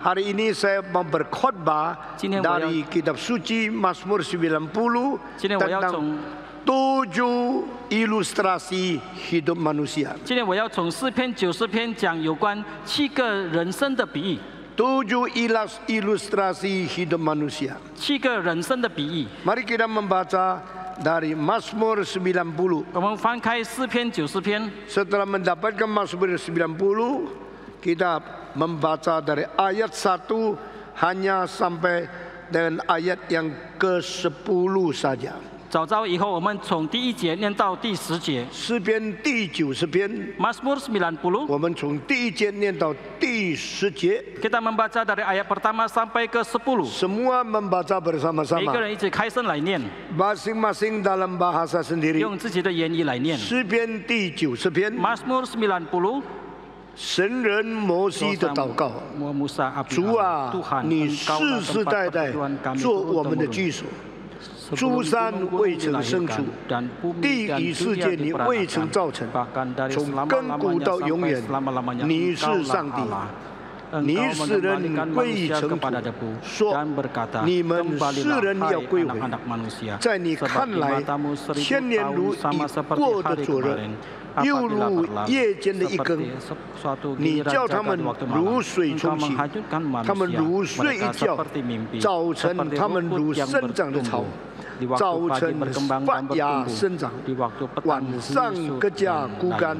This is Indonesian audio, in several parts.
Hari ini saya mau berkhotbah dari kitab suci Mazmur 90 tentang 7 ilustrasi hidup manusia. 今天我要从诗篇90篇讲有关7个人生的比喻。 7 ilustrasi hidup manusia. 7个人生的比喻。 Mari kita membaca dari Mazmur 90. 我们翻开诗篇90篇。 Setelah mendapatkan Mazmur 90, kita membaca dari ayat 1 hanya sampai dengan ayat yang ke-10 saja. 早早以后，我们从第1节念到第10节。 诗篇第90篇 Mazmur 90， 我们从第1节念到第10节。 kita membaca dari ayat pertama sampai ke 10。 Semua membaca 每个 bersama-sama, 人一起开声来念， masing-masing dalam bahasa sendiri. 用自己的言语来念。 诗篇第90篇 Mazmur 90， 神人摩西的祷告。 主啊，你世世代代做我们的居所，诸山未曾生出，地与世界你未曾造成，从亘古到永远，你是上帝。 你使人归于尘土，说你们世人要归回。在你看来，千年如已过的昨日，又如夜间的一更。你叫他们如水冲洗，他们如睡一觉；早晨他们如生长的草，早晨发芽生长，晚上各家枯干。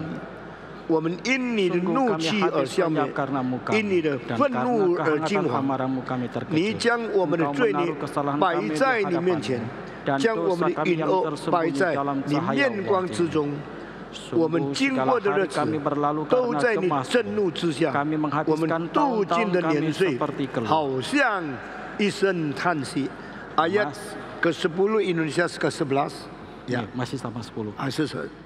我们因你的怒气而消灭，因你的愤怒而惊惶。你将我们的罪孽摆在你面前，将我们的隐恶摆在你面光之中。我们经过的日子都在你震怒之下，我们度尽的年岁好像一声叹息。Ayat ke-10 Indonesia ke-11. Ya, masih sama 10.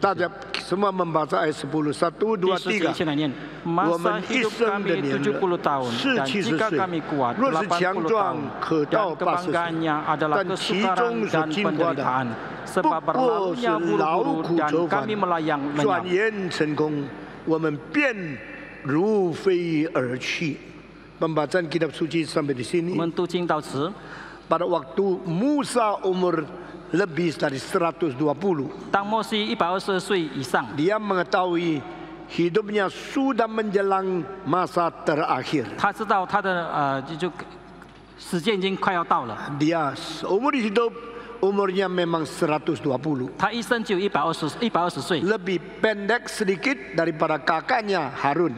Dapat semua membaca ayat 10. 1, 2, 3. Masa hidup kami 70 tahun dan jika kami kuat 80 tahun dan kebanggaannya adalah kesukaran dan penderitaan sebab berlalunya buru-buru dan kami melayang lenyap. 我们便如飞而去. Pembacaan kitab suci sampai di sini. Pada waktu Musa umur lebih dari 120. Dia mengetahui hidupnya sudah menjelang masa terakhir. Dia seumur hidup umurnya memang 120. Lebih pendek sedikit daripada kakaknya Harun.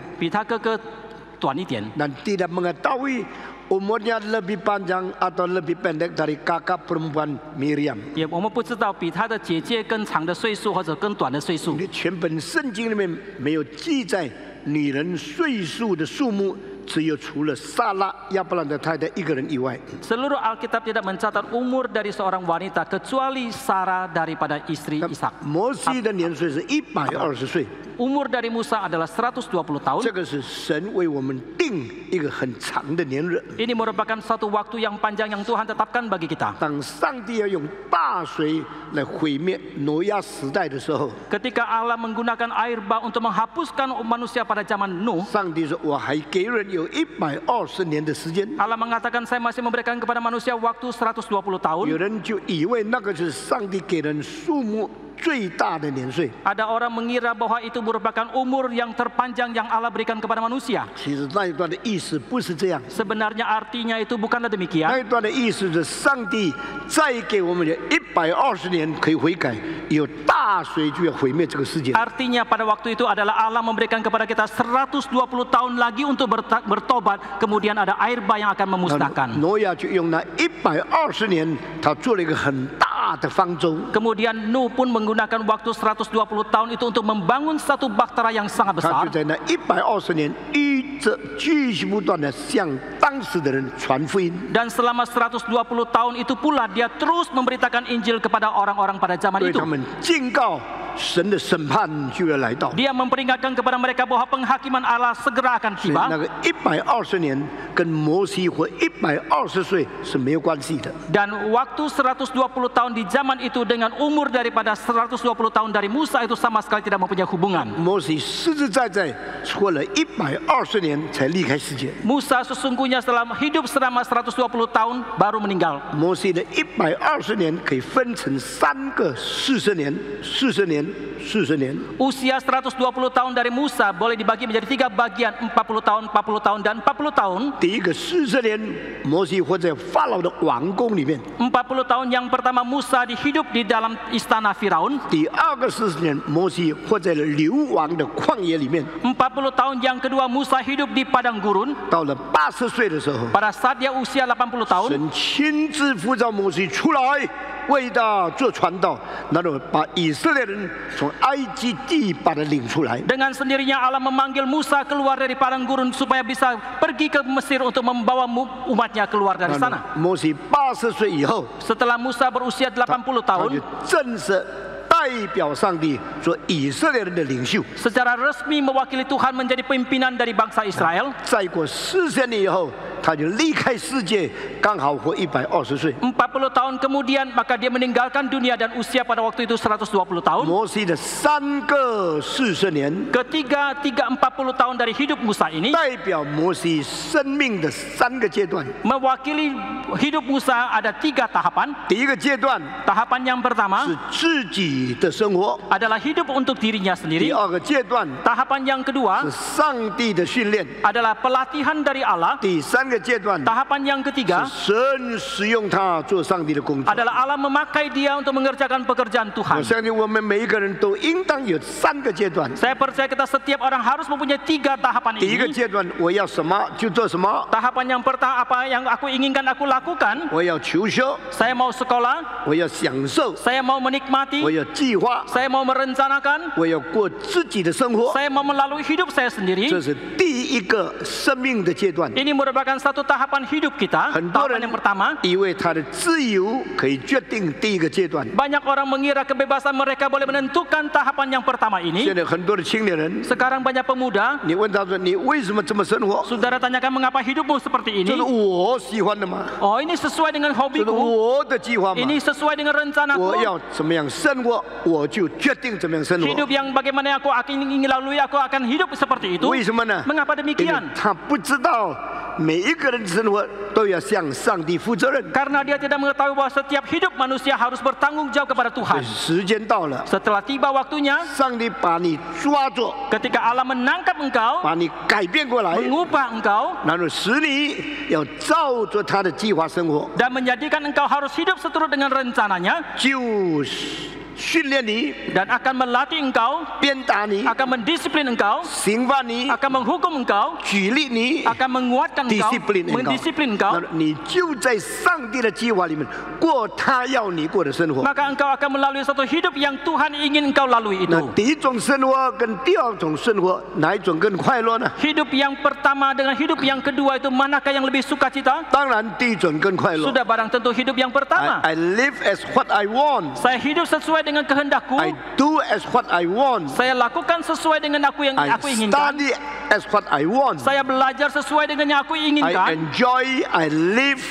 Dan tidak mengetahui umurnya lebih panjang atau lebih pendek dari kakak perempuan Miriam. 我们不知道比他的姐姐更长的岁数或者更短的岁数。全本圣经里面没有记载女人岁数的数目，只有除了撒拉亚伯兰的太太一个人以外。 Seluruh Alkitab tidak mencatat umur dari seorang wanita kecuali Sarah daripada istri Ishak. 摩西的年岁是120岁。 Umur dari Musa adalah 120 tahun. 这个是神为我们定一个很长的年日。 Ini merupakan satu waktu yang panjang yang Tuhan tetapkan bagi kita. 当上帝要用大水来毁灭挪亚时代的时候， Ketika Allah menggunakan air bah untuk menghapuskan manusia pada zaman Nuh, 上帝说：“我还给人有120年的时间。” Allah mengatakan saya masih memberikan kepada manusia waktu 120 tahun. 有人就以为那个就是上帝给人数目最大的年岁。 Ada orang mengira bahwa itu merupakan umur yang terpanjang yang Allah berikan kepada manusia. 其实那一段的意思不是这样。 Sebenarnya artinya itu bukanlah 那 demikian. 一段的意思是上帝再给我们的120年可以悔改，有大水就要毁灭这个世界。 Artinya pada waktu itu adalah Allah memberikan kepada kita 120 tahun lagi untuk bertobat. Kemudian ada air bah yang akan memusnahkan. 挪亚就用那120年，他做了一个很大的方舟。 Kemudian Nuh pun menggunakan waktu 120 tahun itu untuk membangun satu bahtera yang sangat 他 besar. 就在那120年一直继续不断的向当时的人传福音。 Dan selama 120 tahun itu pula dia terus memberitakan Injil kepada orang-orang pada zaman 对 itu. 他们警告神的审判就要来到。 Dia memperingatkan kepada mereka bahwa penghakiman Allah segera akan 所以 tiba. 那个120年跟摩西活120岁是没有关系的。 Dan waktu 120 tahun di di zaman itu dengan umur daripada 120 tahun dari Musa itu sama sekali tidak mempunyai hubungan. 摩西实实在在活了120年才离开世界。 Musa sesungguhnya hidup selama 120 tahun baru meninggal. 摩西的120年可以分成3个40年、40年、40年。 Usia 120 tahun dari Musa boleh dibagi menjadi 3 bagian, 40 tahun, 40 tahun, dan 40 tahun. 第一个40年，摩西活在法老的王宫里面。 40 tahun yang pertama Musa hidup di dalam istana Firaun. 第二个40年，摩西活在了流亡的旷野里面。 40 tahun yang kedua Musa hidup di padang gurun. 到了80岁的时候， Pada saat dia usia 80 tahun, 神亲自呼召摩西出来，为他做传道，然后把以色列人从埃及地把他领出来。 dengan sendirinya Allah memanggil Musa keluar dari padang gurun supaya bisa pergi ke Mesir untuk membawa umatnya keluar dari sana. 摩西80岁以后， Setelah Musa berusia 80 他 tahun, 就正式代表上帝做以色列人的领袖。 secara resmi mewakili Tuhan menjadi pimpinan dari bangsa Israel. 再过40年以后，他就离开世界，刚好活120岁。 40 tahun kemudian maka dia meninggalkan dunia dan usia pada waktu itu 120 tahun. 摩西的3个40年， Ketiga 40 tahun dari hidup Musa ini 代表摩西生命的3个阶段。 mewakili hidup Musa ada 3 tahapan. 第一个阶段 Tahapan yang pertama 是自己的生活， adalah hidup untuk dirinya 第 sendiri. 二个阶段 Tahapan yang kedua 是上帝的训练， adalah pelatihan dari Allah. 第3个阶段 Tahapan yang ketiga 是神使用他做上帝的工作。 adalah Allah memakai dia untuk mengerjakan pekerjaan 我 Tuhan. 相信我们每一个人都应当有3个阶段。 Saya percaya kita setiap orang harus mempunyai 3 tahapan 第一个 ini. 阶段，我要什么就做什么， Tahapan yang pertama apa yang aku inginkan aku lakukan. 我要求修， Saya mau sekolah, 我要享受， saya mau menikmati, 我要计划， saya mau merencanakan, 我要过自己的生活。 saya mau melalui hidup saya sendiri. 这是第一个生命的阶段。 Ini merupakan satu tahapan hidup kita. 很多 Tahapan 人 yang pertama, 以为他的自由可以决定第一个阶段。 banyak orang mengira kebebasan mereka boleh menentukan tahapan yang pertama 现 ini. 在很多的青年人， Sekarang banyak pemuda, 你问他说你为什么这么生活？ saudara tanyakan mengapa hidupmu seperti 这 ini. 是我喜欢的吗？ Oh, ini sesuai dengan 这是 hobiku. 我的计划吗？ Ini sesuai dengan 我 rencanaku. 要怎么样生活，我就决定怎么样生 Hidup 活。 yang bagaimana aku ingin lalui, aku akan hidup seperti itu. 为什么呢？ Mengapa 因为 demikian? 他不知道每一个人的生活都要向上帝负责任。 Karena dia tidak mengetahui bahwa setiap hidup manusia harus bertanggung jawab kepada 所 Tuhan. 以时间到了， Setelah tiba waktunya, 上帝把你抓住， ketika Allah menangkap engkau, 把你改变过来， mengubah engkau, 然后使你要照着他的计划生活， dan menjadikan engkau harus hidup seturut dengan rencananya, 就是训练你、 dan akan melatih engkau, 鞭打你、 akan mendisiplin engkau, 刑罚你、 akan menghukum engkau, 举励你、 akan menguatkan engkau, disiplin engkau， mendisiplin engkau, 那你就在上帝的计划里面过他要你过的生活。 maka engkau akan melalui satu hidup yang Tuhan ingin engkau lalui 那 itu. 第一种生活跟第二种生活，哪一种更快乐呢？ Hidup yang pertama dengan hidup yang kedua itu manakah yang lebih sukacita? 当然第一种更快乐。 Sudah barang tentu hidup yang pertama. I live as what I want. Saya hidup sesuai dengan kehendakku. I do as what I want. Saya lakukan sesuai dengan yang I aku inginkan. study as what I want. Saya belajar sesuai dengan yang aku I inginkan. enjoy, I live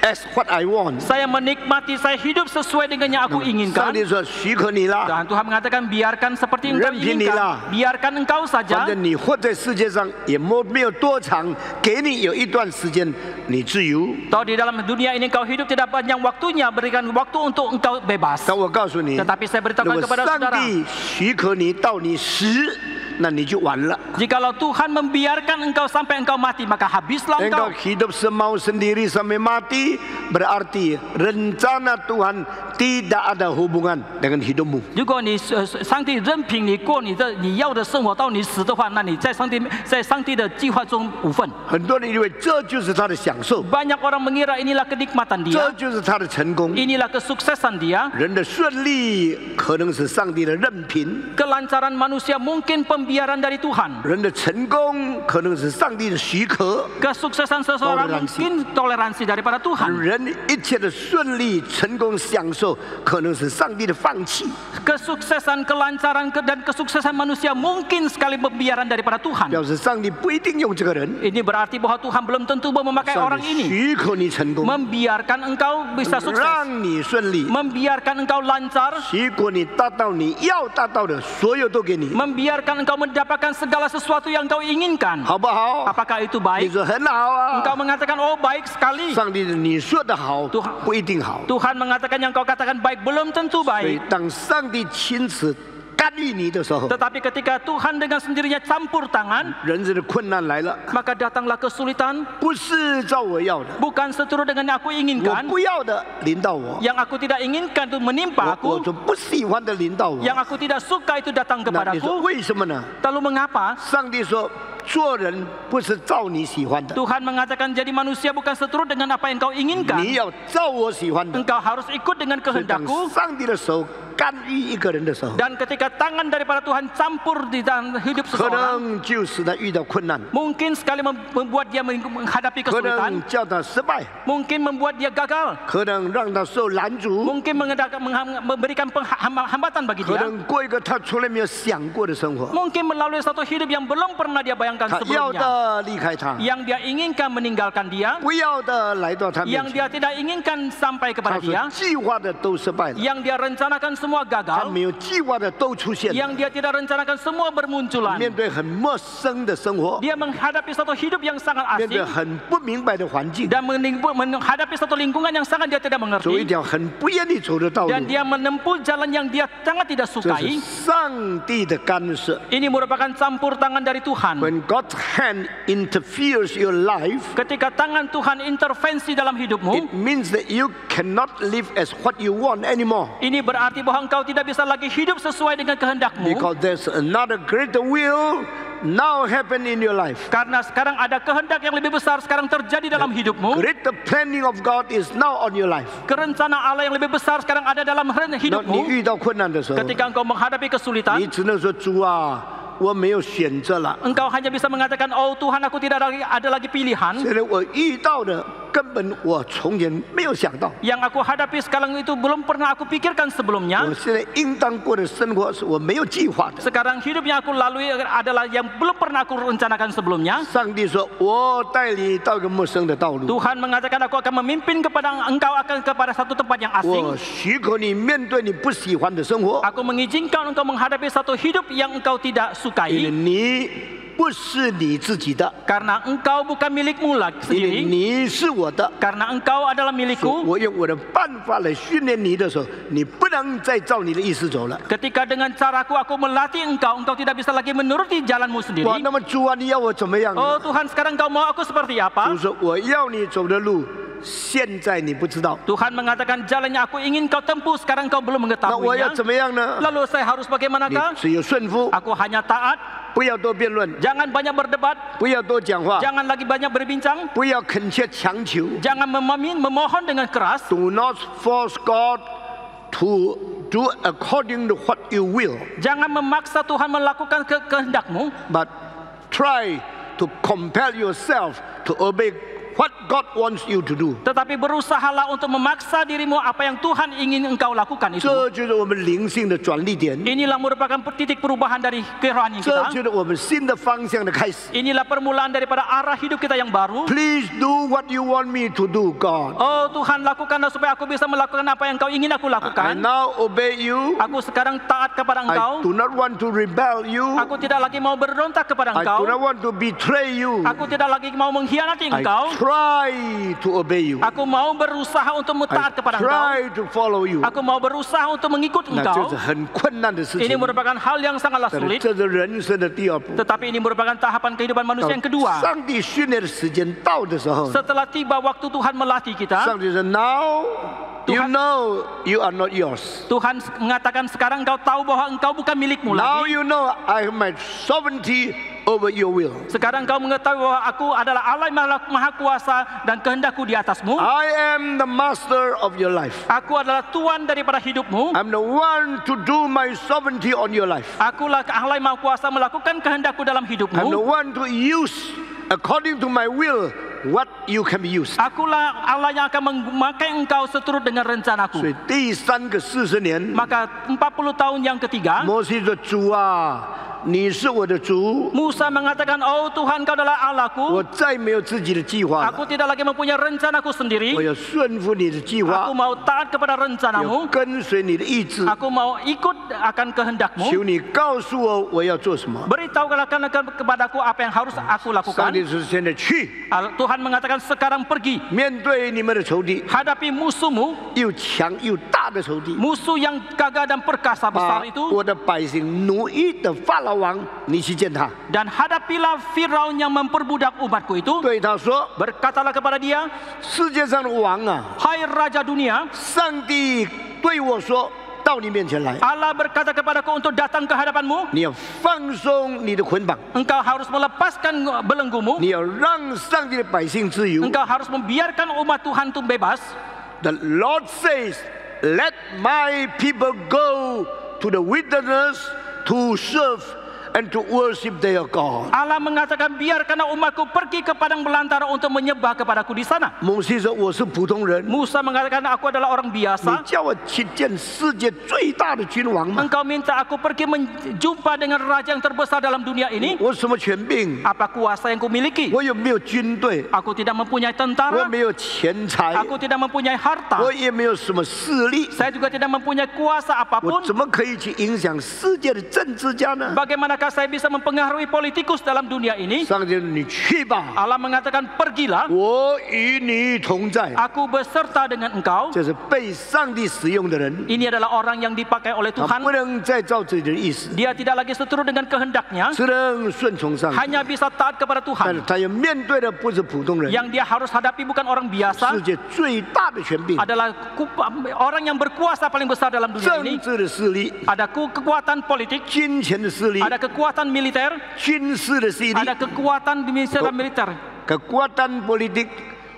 as what I want. Saya menikmati, saya hidup sesuai dengan yang aku 上 inginkan. 帝说许可你了， Dan Tuhan mengatakan biarkan seperti engkau inginkan. Biarkan engkau 反 saja. 正你活在世界上也没有多长，给你有一段时间你自由。 Tahu di dalam dunia ini engkau hidup tidak panjang waktunya, berikan waktu untuk engkau bebas. 但我告诉你， Tetapi saya 如 beritahukan 果 kepada 上 saudara, 帝许可你到你死，那你就完了。 jikalau Tuhan membiarkan engkau sampai engkau mati, maka habislah Engkau engkau. hidup semau sendiri sampai mati, berarti rencana Tuhan tidak ada hubungan dengan hidupmu. 如果你上帝任凭你过你要的生活到你死的话，那你在上帝的计划中无份。很多人以为这就是他的享受， Banyak orang mengira inilah kenikmatan 这 dia, 就是他的成功。 inilah kesuksesan dia. 人的顺利可能是上帝的任凭， Kelancaran manusia mungkin pembiaran dari Tuhan. 人的成功可能是上帝的许可， Kesuksesan seseorang mungkin toleransi daripada Tuhan. 人一切的顺利、成功、享受，可能是上帝的放弃。 Kesuksesan, kelancaran dan kesuksesan manusia mungkin sekali pembiaran daripada Tuhan. 表示上帝不一定用这个人， Ini berarti bahwa Tuhan belum tentu memakai 上 orang 帝 ini. 许可你成功， Membiarkan engkau bisa sukses. 让你顺利， Membiarkan engkau lancar. 许可你达到你要达到的，所有都给你， Membiarkan engkau mendapatkan segala sesuatu yang engkau inginkan. 好不好？ Apakah itu 你 baik? 说很好啊。 Engkau mengatakan, oh baik sekali. 上帝，你说的好，不一定好。 Tuhan mengatakan yang kau katakan baik belum tentu 所以 baik. 当上帝亲自干预你的时候， Tetapi ketika Tuhan dengan sendirinya campur tangan, 人生的困难来了， maka datanglah kesulitan. 不是照我要的， Bukan seturut dengan yang aku 我 inginkan. 不要的临到我， Yang aku tidak inginkan itu menimpa 我 aku. 就不喜欢的临到我。 Yang aku tidak suka itu datang 那你说 kepadaku. 为什么呢？ Lalu mengapa? 上帝说，做人不是照你喜欢的， Tuhan mengatakan jadi manusia bukan seturut dengan apa yang kau inginkan. 你要照我喜欢的。 Engkau harus ikut dengan 所以当 kehendakku. 上帝的手干预一个人的时候， Dan ketika tangan daripada Tuhan campur di dalam hidup 可 seseorang, 能就使他遇到困难， mungkin sekali membuat dia menghadapi 可 kesulitan. 能叫他失败， Mungkin membuat dia gagal. 可能让他受拦阻， Mungkin memberikan hambatan bagi 可 dia. 能过一个他从来没有想过的生活。 Mungkin melalui satu hidup yang belum pernah dia bayangkan 他要 sebelumnya. 的离开他， Yang dia inginkan meninggalkan dia. 不要的来到他面 Yang 前。 dia tidak inginkan sampai 他 kepada 所 dia. 计划的都失败了， Yang dia rencanakan semua 他 gagal. 没有计划的都出现了。 Yang dia tidak rencanakan semua bermunculan. 面对很陌生的生活， Dia menghadapi satu hidup yang sangat 面对 asing. 很不明白的环境， Dan menghadapi satu lingkungan yang sangat dia tidak 走一 mengerti. 条很不愿意走的道路， Dan dia menempuh jalan yang dia sangat tidak 这是 sukai. 上帝的干涉。 Ini merupakan campur tangan dari Tuhan. When God's hand interferes your life, Ketika tangan Tuhan intervensi dalam hidupmu, it means that you cannot live as what you want anymore, ini berarti bahwa engkau tidak bisa lagi hidup sesuai dengan kehendakmu. because there's another greater will now happen in your life. Karena sekarang ada kehendak yang lebih besar sekarang terjadi dalam hidupmu. Greater planning of God is now on your life. Kerencana Allah yang lebih besar sekarang ada dalam 那你 hidupmu. 遇到困难的时候， Ketika engkau menghadapi 你 kesulitan, 只能说主啊，我没有选择了。 engkau hanya bisa mengatakan, oh Tuhan, aku tidak ada lagi pilihan. 现在我遇到的根本我从前没有想到， Yang aku hadapi sekarang itu belum pernah aku pikirkan sebelumnya. 我现在应当过的生活是我没有计划的。 Sekarang hidup yang aku lalui adalah yang belum pernah aku rencanakan sebelumnya. 上帝说：“我带你到一个陌生的道路， Tuhan mengatakan aku akan memimpin engkau akan kepada satu tempat yang 我 asing. 许可你面对你不喜欢的生活， Aku mengizinkan engkau menghadapi satu hidup yang engkau tidak 因为 sukai. 你不是你自己的， Karena engkau bukan milikmu lagi 因为 sendiri. 你是我的。 Karena engkau adalah 所以 milikku. 我用我的办法来训练你的时候，你不能再照你的意思走了。 Ketika dengan caraku aku melatih engkau, engkau tidak bisa lagi menuruti jalanmu 哇， sendiri. 那么主啊，你要我怎么样呢？ Oh Tuhan, sekarang engkau mau aku seperti 主 apa? 说：“我要你走的路，现在你不知道， Tuhan mengatakan jalan yang aku ingin kau tempuh, sekarang kau belum 那我要 mengetahuinya. 怎么样呢？ Lalu saya harus 你 bagaimanakah? 只有顺服， Aku hanya taat, 不要多辩论， jangan banyak berdebat, 不要多讲话， jangan lagi banyak berbincang, 不要恳切强求。” jangan memohon dengan keras. Do not force God to do according to what you will, Jangan memaksa Tuhan melakukan kehendakmu, but try to compel yourself to obey what God wants you to do. tetapi berusahalah untuk memaksa dirimu apa yang Tuhan ingin engkau lakukan itu. 这就是我们灵性的转捩点， Inilah merupakan titik perubahan dari kerohanian 这 kita. 就是我们新的方向的开始。 Inilah permulaan daripada arah hidup kita yang baru. Please do what you want me to do, God. Oh Tuhan, lakukanlah supaya aku bisa melakukan apa yang Kau ingin aku I lakukan. now obey you. Aku sekarang taat kepada I Engkau. do not want to rebel you. Aku tidak lagi mau berontak kepada I do not Engkau. want to betray you. Aku tidak lagi mau mengkhianati I Engkau. try to obey you. Aku mau berusaha untuk I taat kepada Engkau. try to follow you. Aku mau berusaha untuk mengikut 那这 Engkau. 是很困难的事 Ini 情。 merupakan hal yang sangatlah 但是 sulit. 这是人生的第二步。 Tetapi ini merupakan tahapan kehidupan manusia yang kedua. 上帝训练的时间到的时候， Setelah tiba waktu Tuhan melatih kita, 上帝说 ：“Now you Tuhan- know you are not yours. Tuhan mengatakan sekarang engkau tahu bahwa engkau bukan milikmu Now lagi. you know I have my sovereignty over your will. Sekarang kau mengetahui bahwa aku adalah Allah yang Maha Kuasa dan kehendakku di atasmu. I am the master of your life. Aku adalah Tuan daripada hidupmu. I'm the one to do my sovereignty on your life. Akulah Allah yang Maha Kuasa melakukan kehendakku dalam hidupmu. I'm the one to use according to my will what you can be used. Akulah Allah yang akan memakai engkau seturut dengan rencanaku. 所以第3个40年 Maka 40 tahun yang ketiga, 摩西说主啊你是我的主 Musa mengatakan, oh Tuhan kau adalah Allahku. 我再没有自己的计划 Aku tidak lagi mempunyai rencanaku sendiri. 我要顺服你的计划 Aku mau taat kepada 要 rencanamu. 跟随你的意志 Aku mau ikut akan kehendakmu. 求你告诉我我要做什么 Beritahukanlah kepadaku apa yang harus aku 上 lakukan. 帝说现在去 Tuhan mengatakan sekarang pergi. 面对你们的仇敌 Hadapi musuhmu, 又强又大的仇敌 musuh yang gagah dan perkasa 把 besar itu. 我的百姓奴役的法老王你去见他 Dan hadapilah Firaun yang memperbudak umatku itu. 对他说 Berkatalah kepada dia, 世界上的王啊 hai raja dunia, 上帝对我说到你面前来 Allah berkata kepadaku untuk datang ke hadapanmu. 你要放松你的捆绑 Engkau harus melepaskan belenggumu. 你要让上帝的百姓自由 Engkau harus membiarkan umat Tuhan itu bebas. The Lord says let my people go to the wilderness to serve and to worship their God. Allah mengatakan biarkanlah umatku pergi ke padang belantara untuk menyembah kepadaku di sana. 摩西说我是普通人 Musa mengatakan aku adalah orang 你 biasa. 叫我去见世界最大的君王吗 Engkau minta aku pergi menjumpa dengan raja yang terbesar dalam dunia ini. 我什么权柄 Apa kuasa yang kumiliki? 我有没有军队 Aku tidak mempunyai 我 tentara. 没有钱财 Aku tidak mempunyai harta. 我也没有什么势力 Saya juga tidak mempunyai kuasa 我 apapun. 怎么可以去影响世界的政治家呢 Bagaimanakah saya bisa mempengaruhi politikus dalam dunia ini? 上帝说你去吧 Allah mengatakan pergilah. 我与你同在 Aku beserta dengan engkau. 这是被上帝使用的人 Ini adalah orang yang dipakai oleh 他 Tuhan. 不能再照自己的意思 Dia tidak lagi seturut dengan kehendaknya. 只能顺从上帝 Hanya bisa taat kepada 但 Tuhan. 是他要面对的不是普通人 Yang dia harus hadapi bukan orang 世 biasa. 界最大的权柄 Adalah orang yang berkuasa paling besar dalam dunia 政 ini. 治的势力 Ada kekuatan politik. 金钱的势力 Ada kekuatan militer. 军事的势力 Ada kekuatan di militer. kekuatan politik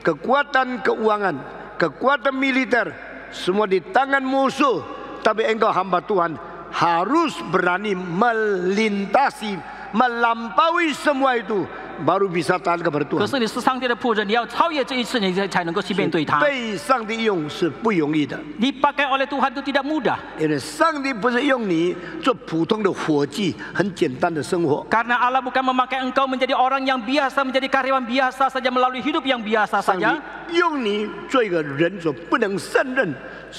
kekuatan keuangan kekuatan militer semua di tangan musuh tapi engkau hamba Tuhan harus berani melintasi melampaui semua itu baru bisa taat kepada 可 Tuhan 是你是上帝的仆人，你要超越这一次，你才能够去面对他。 被上帝用是不容易的 Dipakai oleh Tuhan itu tidak mudah. 因为上帝不是用你做普通的伙计很简单的生活 Karena Allah bukan memakai engkau menjadi orang yang biasa, menjadi karyawan biasa saja melalui hidup yang biasa 上帝 saja. 用你做一个人所不能胜任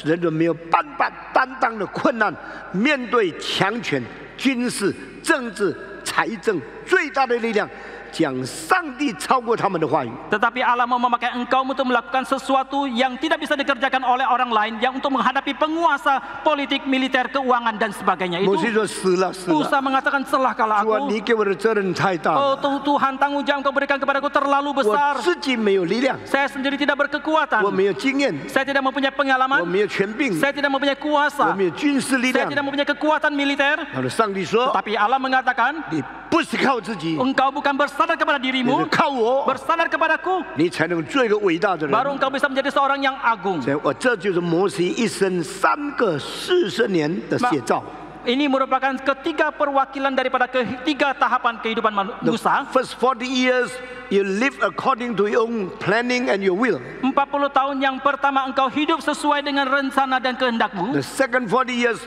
人所没有办法担当的困难面对强权军事政治财政最大的力量讲上帝超过他们的话语 Tetapi Allah mau memakai engkau untuk melakukan sesuatu yang tidak bisa dikerjakan oleh orang lain, yang untuk menghadapi penguasa politik, militer, keuangan dan sebagainya 摩西 itu. 说死了死了 Musa mengatakan celakalah 主啊 aku. 你给我的责任太大 Oh 了 Tuhan, tanggung jawab kau berikan kepadaku terlalu 我 besar. 自己没有力量 Saya sendiri tidak 我 berkekuatan. 没有经验 Saya tidak mempunyai 我 pengalaman. 没有权柄 Saya tidak mempunyai 我 kuasa. 没有军事力 Saya 量 tidak mempunyai kekuatan militer. 然后上帝说 Tapi Allah mengatakan, 你不是靠自己 engkau bukan bersandar kepada 你是 dirimu, 靠我 bersandar kepadaku, 你才能做一个伟大的人 baru engkau bisa menjadi seorang yang agung. 所以我这就是摩西一生3个40年的写照。 Ini merupakan ketiga perwakilan daripada ketiga tahapan kehidupan Musa. First 40 years you live according to your own planning and your will. 40 tahun yang pertama engkau hidup sesuai dengan rencana dan kehendakmu. The second 40 years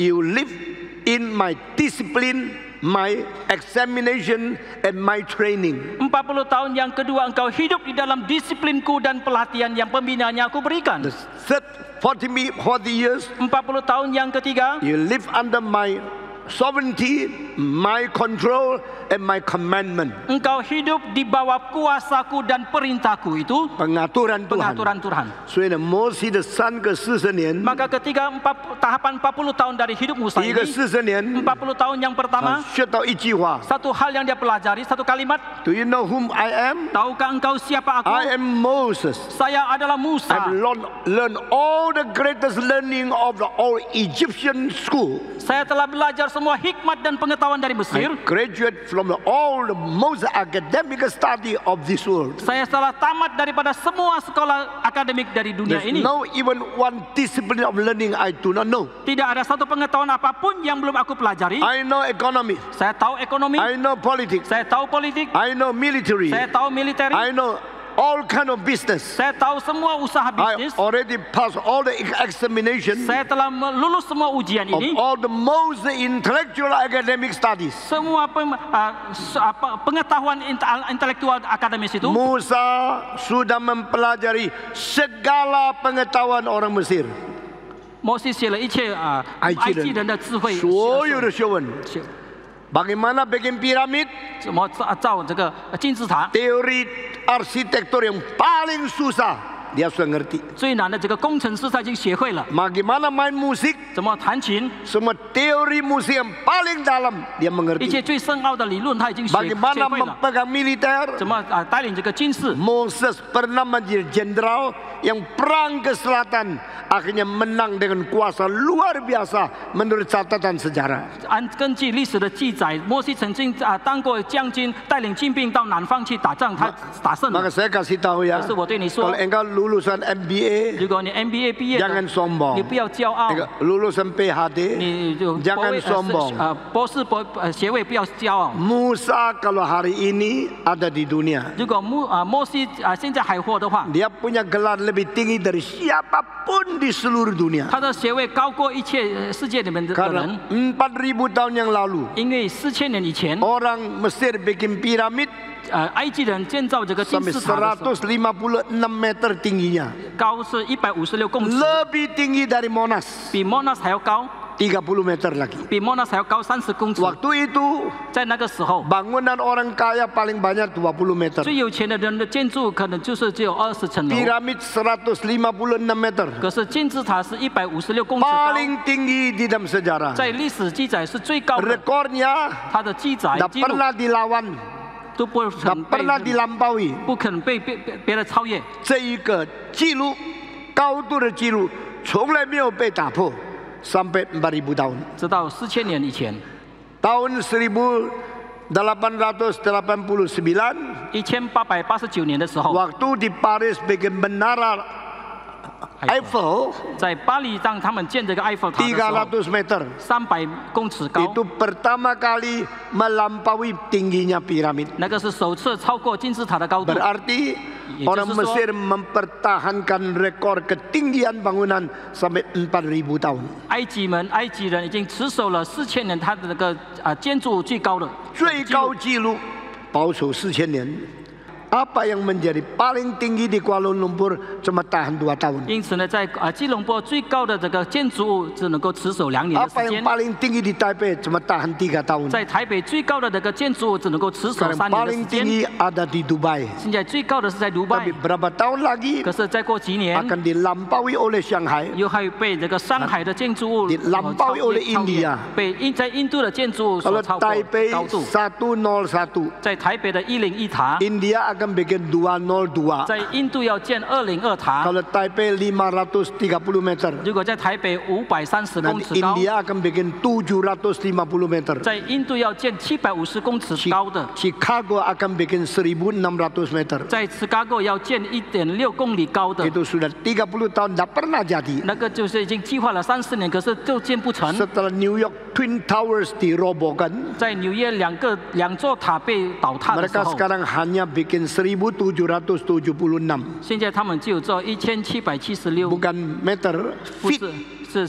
you live in my discipline, my examination and my training. 40 tahun yang kedua engkau hidup di dalam disiplinku dan pelatihan yang pembinaannya aku berikan. The third 40 years 40 tahun yang ketiga you live under my sovereignty, my control and my commandment. engkau hidup di bawah kuasaku dan perintahku itu, Pengaturan Tuhan. pengaturan Tuhan. 所以呢，摩西的3个40年， Maka ketiga tahapan 40 tahun dari hidup Musa 第一个 ini, 40年， 40 tahun yang 他 pertama, 学到一句话 satu hal yang dia pelajari, satu kalimat.：Do you know whom I am? Tahukah engkau siapa aku? I am Moses. Saya adalah Musa. I've learned all the greatest learning of the all Egyptian school. Saya telah belajar semua hikmat dan pengetahuan dari Mesir. I graduate from all the most academic study of this world. Saya telah tamat daripada semua sekolah akademik dari dunia ini. No even one discipline of learning I do not know. Tidak ada satu pengetahuan apapun yang belum aku pelajari. I know economy. Saya tahu ekonomi. I know politics. Saya tahu politik. I know military. Saya tahu militer. I know all kind of business. Saya tahu semua usaha bisnis. I already passed all the examination. Saya telah lulus semua ujian ini. Of all the most intellectual academic studies. Semua pengetahuan intelektual akademis itu. Musa sudah mempelajari segala pengetahuan orang Mesir. 摩西写了一切埃及人的智慧，所有的学问。Bagaimana bikin piramid? 怎么造这个金字塔？ Teori arsitektur yang paling susah dia sudah ngerti. 最难的这个工程师他已经学会了。 Bagaimana main musik? 怎么弹琴？ Semua teori musik yang paling dalam dia mengerti. 一切最深奥的理论他已经学会了。 Bagaimana memegang militer? 怎么带领这个军事？ Moses pernah menjadi jenderal yang perang ke selatan akhirnya menang dengan kuasa luar biasa menurut catatan sejarah. 根据历史的记载，摩西曾经当过将军，带领军兵到南方去打仗，他打胜了。 Maka saya kasih tahu ya, 可是我对你说， kalau engkau lulusan MBA, 如果你 MBA 毕业的， jangan sombong. 你不要骄傲。 Lulusan PhD, 你就 jangan sombong. 博士学位不要骄傲。 Musa kalau hari ini ada di dunia, 如果摩西现在还活的话， dia punya gelar lebih tinggi dari siapapun di seluruh dunia. 他的学位高过一切世界里面的人。 Karena 4000 tahun yang lalu, 因为4000年以前， orang Mesir bikin piramid 埃及人建造这个金 sampai 字塔的时候， 156 meter tingginya, 高是156公尺， lebih tinggi dari Monas, 比 Monas 还要高， 30 meter lagi. 比 Monas 还要高30公尺。 Waktu itu 在那个时候， bangunan orang kaya paling banyak 20 meter. 最有钱的人的建筑可能就是只有20层楼， Piramid 156 meter. 可是金字塔是156公尺高， Paling tinggi di dalam sejarah. 在历史记载是最高的。 Rekornya 它的记载 tak 记录 pernah dilawan, 都不 tak 肯被 pernah dilampaui. 不肯被别人超越。 这一个记录，高度的记录从来没有被打破，sampai 4000 tahun. 直到4000年以前， Tahun 1889, 1889年的时候， waktu di Paris bikin menara Eiffel 在巴黎让他们建这个埃菲尔塔的时候300 meter. ，300公尺高， Itu pertama kali melampaui tingginya piramid. 那个是首次超过金字塔的高度。 Berarti orang Mesir mempertahankan rekor ketinggian bangunan sampai 4000 tahun. 埃及人已经持守了4000年，它的那个建筑最高的最高纪录保守4000年。Apa yang menjadi paling tinggi di Kuala Lumpur cuma tahan 2 tahun. 因此呢，在吉隆坡最高的这个建筑物只能够持守2年的 Apa 时 yang 间。 paling tinggi di Taipei cuma tahan 3 tahun. 在台北最高的这个建筑物只能够持守 Sekarang 3年的 paling 时间。 tinggi ada di Dubai. 现在最高的是在迪拜 Tapi，berapa tahun lagi 可是再过几年 akan dilampaui oleh Shanghai. 又会被这个上海的建筑物 Dilampaui oleh India 被在印度的建筑物 Kalau 所超过 Taipei 高度。 101, 在台北的102塔， India akan bikin 202. 在印度要建202塔。 Kalau Taipei 530 meter, 如果在台北530公 nanti 尺高， India akan bikin 750 meter. 在印度要建750公尺高的， Chicago akan bikin 1600 meter. 在 Chicago 要建1.6公里高的， Itu sudah 30 tahun tidak pernah jadi. 那个就是已经计划了30年，可是就建不成。 Setelah New York Twin Towers dirobohkan, 在纽约两座塔被倒塌的时 mereka 候， sekarang hanya bikin 1776. 现在他们只有做1776， Bukan meter, 不 feet, 是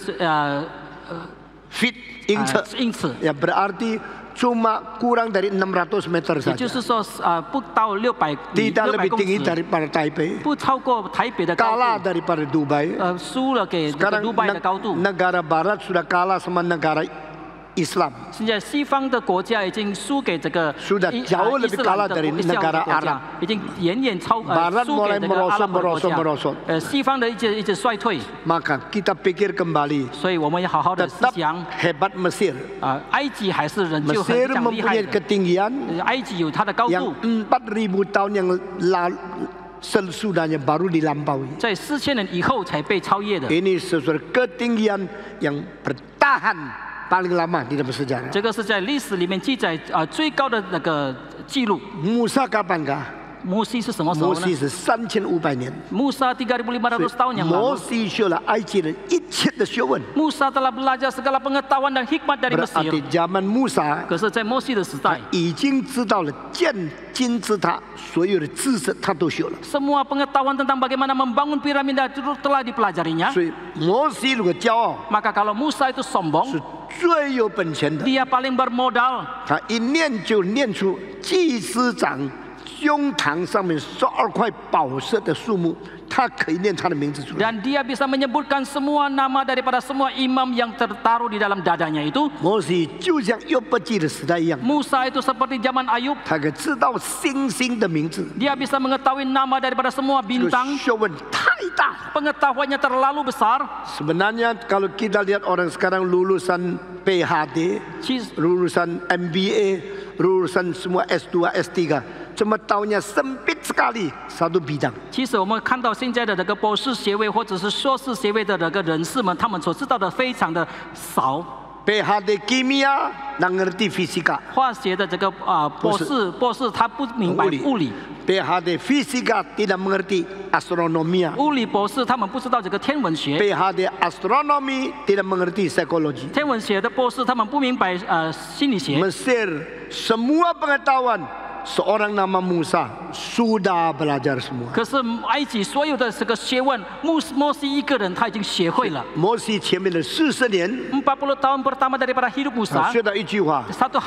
feet, inch. 英尺， Ya berarti cuma kurang dari 600 meter 也 saja. 就是说不到600 Tidak lebih 公 tinggi 尺， daripada Taipei, 不超过台北的高 kalah 度， daripada Dubai. 输了给这个 Sekarang 杜拜的高度。 negara Barat sudah kalah sama negara Islam. 现在西方的国家已经输给这个 Sudah 伊 jauh 伊 lebih 斯兰 kalah 的 dari 伊斯兰 negara 国家 Arab. 已经远远输 Barat 给这个阿拉伯国 merosot. 家。西方的一直衰退， Maka kita pikir kembali, 所以我们要好好的思 tetap 想 hebat Mesir. 埃及还是仍旧很 Mesir 非常厉害 mempunyai 的。 ketinggian 埃及有它的高 yang 度， 4000 tahun yang lalu sesudahnya baru dilampaui. 在4000年以后才被超越的。 Ini sesuatu ketinggian yang bertahan paling lama di dalam sejarah. 这个是在历史里面记载最高的那个记录。 Musa kapankah? 摩西是什么时候呢？ Moses 是3500年。 Musa 3500 tahun yang lalu. Moses 学了埃及人一切的学问。 Musa telah belajar segala pengetahuan dan hikmat dari Mesir. Berarti zaman Musa 可是，在摩西的时代， 已经知道了建金字塔所有的知识，他都学了。 semua pengetahuan tentang bagaimana membangun piramida itu telah dipelajarinya. 所以摩西如果骄傲， Maka kalau Musa itu sombong, 是最有本钱的。 dia paling bermodal. 他一念就念出祭司长胸膛上面12块宝石的数目，他可以念他的名字出来。 Dan dia bisa menyebutkan semua nama daripada semua imam yang tertaruh di dalam dadanya itu. 摩西就像约伯记的时代一样， Musa itu seperti zaman Ayub. 他可以知道星星的名字。 Dia bisa mengetahui nama daripada semua 这个 bintang. 学问太大了。 Pengetahuannya terlalu besar. Sebenarnya kalau kita lihat orang sekarang lulusan PhD, lulusan MBA, lulusan semua S2, S3, cuma tahunya sempit sekali satu bidang. 其实我们看到现在的这个博士学位或者是硕士学位的这个人士们，他们所知道的非常的少。 PhD kimia, nggak ngerti fisika. 化学的这个博士他不明白物理。 PhD fisika tidak mengerti astronomia. 物理博士他们不知道这个天文学。 PhD astronomi tidak mengerti psikologi. 天文学的博士他们不明白心理学。 Mesir semua pengetahuan seorang nama Musa sudah belajar semua. 可是埃及所有的这个学问，摩西一个人他已经学会了。 摩西前面的40年40 tahun pertama daripada hidup Musa. 学到一句话。 Satu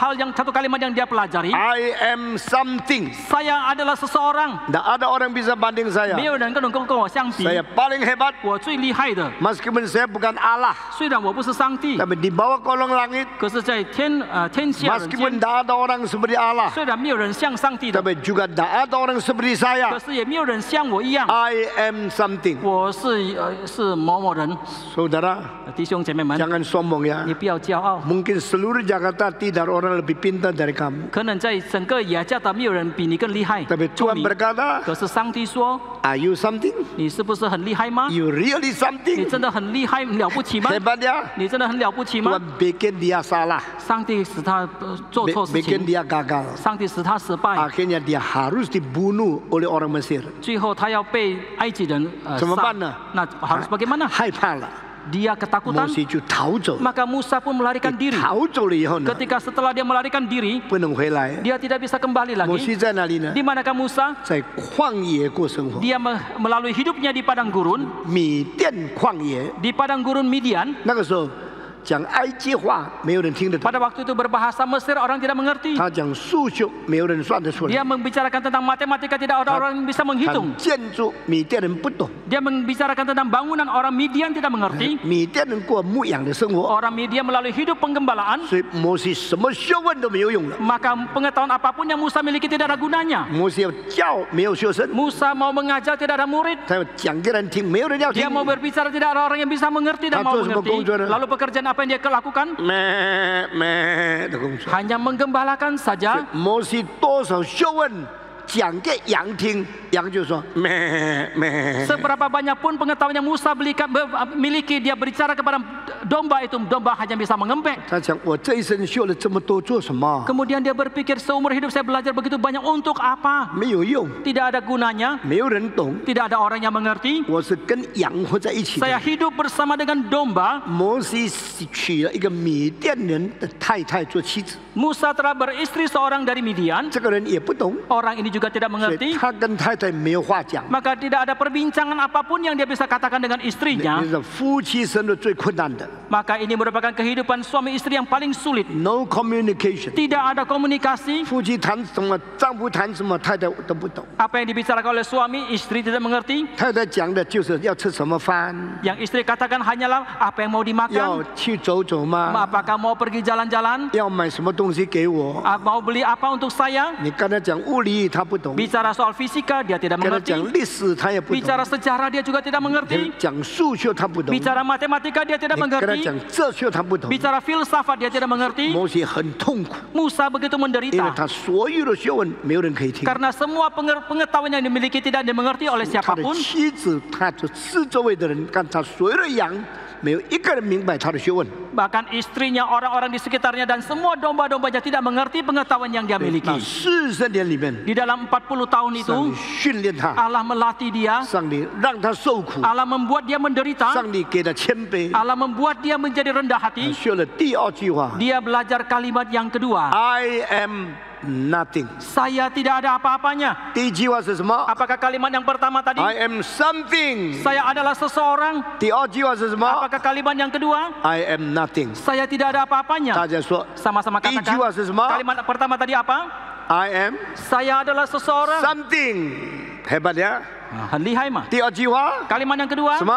kalimat yang dia pelajari. I am something. Saya adalah seseorang. Tidak ada orang bisa banding saya. 没有人能够跟我相比。 Saya paling hebat. 我最厉害的。 Meskipun saya bukan Allah. 虽然我不是上帝。 Tapi di bawah kolong langit. 可是，在天下人间。 Meskipun tidak ada orang seperti Allah. 虽然没有人像上帝的。 Tapi juga tidak ada orang seperti saya. 可是也没有人像我一样。 I am something. 我是某某人。 Saudara, 弟兄姐妹们， jangan sombong ya. 你不要骄傲。 Mungkin seluruh Jakarta tidak ada orang lebih pintar dari kamu. 可能在整个雅加达没有人比你更厉害。 Tapi Tuhan berkata, 可是上帝说 Are you something? 你是不是很厉害吗？ You really 你 something? 真的很厉害、很了不起吗？ Hebat ya? 你真的很了不起吗？ Tuhan bikin dia salah. 上帝使他做错事 Bikin 情， dia gagal. 上帝使他失败， Akhirnya dia harus dibunuh oleh orang Mesir. 最后他要被埃及人杀怎么办呢？那harus bagaimana？ 害怕了， Dia ketakutan， 摩西就逃走。 maka Musa pun melarikan diri。 逃走了以后呢， Ketika setelah dia melarikan diri， 不能回来。 dia tidak bisa kembali 摩西 lagi。 在哪里呢？ Di manakah Musa？ 在旷野过生活。 Dia melalui hidupnya di padang gurun， 米甸旷野， di padang gurun Midian。 那个时候讲埃及话，没有人听得懂。 Pada waktu itu berbahasa Mesir orang tidak mengerti。 他讲数学，没有人算得出来。 Dia membicarakan tentang matematika tidak ada orang yang bisa menghitung。 建筑，米甸人不懂。 Dia membicarakan tentang bangunan orang Midian tidak mengerti。 米甸人过牧养的生活， Orang Midian melalui hidup penggembalaan。 所以摩西什么学问都没有用了。 Maka pengetahuan apapun yang Musa miliki tidak ada gunanya。 摩西要教，没有学生； Musa mau mengajar tidak ada murid。 他要讲给人听，没有人要听 Dia。mau berbicara tidak ada orang yang bisa mengerti dan mau mengerti. Lalu pekerjaan apa yang dia lakukan? 咩的工作。 Hanya menggembalakan saja. 摩西多少学问讲给羊听，羊就说咩咩。 Seberapa banyak pun pengetahuan yang Musa miliki, dia berbicara kepada domba itu, domba hanya bisa mengempek. 他讲我这一生学了这么多做什么？ Kemudian dia berpikir seumur hidup saya belajar begitu banyak untuk apa? 没有用， Tidak ada gunanya, 没有人懂。 tidak ada orang yang mengerti. 我是跟羊活在一起的。 Saya hidup bersama dengan domba. 摩西娶了一个米甸人的太太做妻子， Musa telah beristri seorang dari Midian. 这个人也不懂， Orang ini juga tidak 所以 mengerti. 他跟太太没有话讲。 Maka tidak ada perbincangan apapun yang dia bisa katakan dengan istrinya. 这是夫妻生活最困难的 Maka ini merupakan kehidupan suami istri yang paling sulit. ，no communication。 Tidak ada komunikasi. 夫妻谈什么，丈夫谈什么，太太都不懂。 Apa yang dibicarakan oleh suami, istri tidak mengerti. 太太讲的就是要吃什么饭， Yang istri katakan hanyalah apa yang mau 要 dimakan. 去走走吗？ Apakah mau pergi jalan-jalan? 要买什么东西给我？ Mau beli apa untuk saya? 你跟他讲物理，他不懂； Bicara soal fisika, dia tidak 跟他 mengerti. 讲历史，他也不懂； Bicara sejarah, dia juga tidak 跟 mengerti. 他讲数学，他不懂； Bicara matematika, dia tidak 你跟他 mengerti. 讲哲学，他不懂。 Bicara filsafat, dia tidak mengerti. 摩西很痛苦， Musa begitu 因为 menderita. 他所有的学问没有人可以听。 Karena semua pengetahuan yang dimiliki tidak dimengerti oleh 他的 siapapun. 妻子，他的四周围的人，看他所有的羊没有一个人明白他的学问。 Bahkan istrinya, orang-orang di sekitarnya dan semua domba-dombanya tidak mengerti pengetahuan yang dia miliki. 40年里面， Di dalam 40 tahun itu, 上帝训练他， Allah melatih dia, 上帝让他受苦， Allah membuat dia menderita, 上帝给他谦卑。 Allah membuat dia menjadi rendah hati. 学了第二句话 Dia belajar kalimat yang kedua, ，I am nothing。 saya tidak ada apa-apanya. 第一句话是什么 Apakah kalimat yang pertama tadi? ？I am something。 Saya adalah seseorang. 第二句话是什么 Apakah kalimat yang kedua? ？I am nothing。 Saya tidak ada 大 apa-apanya. 家说， Sama-sama 第一句 katakan. 话是什么 Kalimat pertama tadi apa? ？I am Saya adalah seseorang. something。hebat ya。 很厉害嘛. 第二句话 Kalimat yang kedua, 什么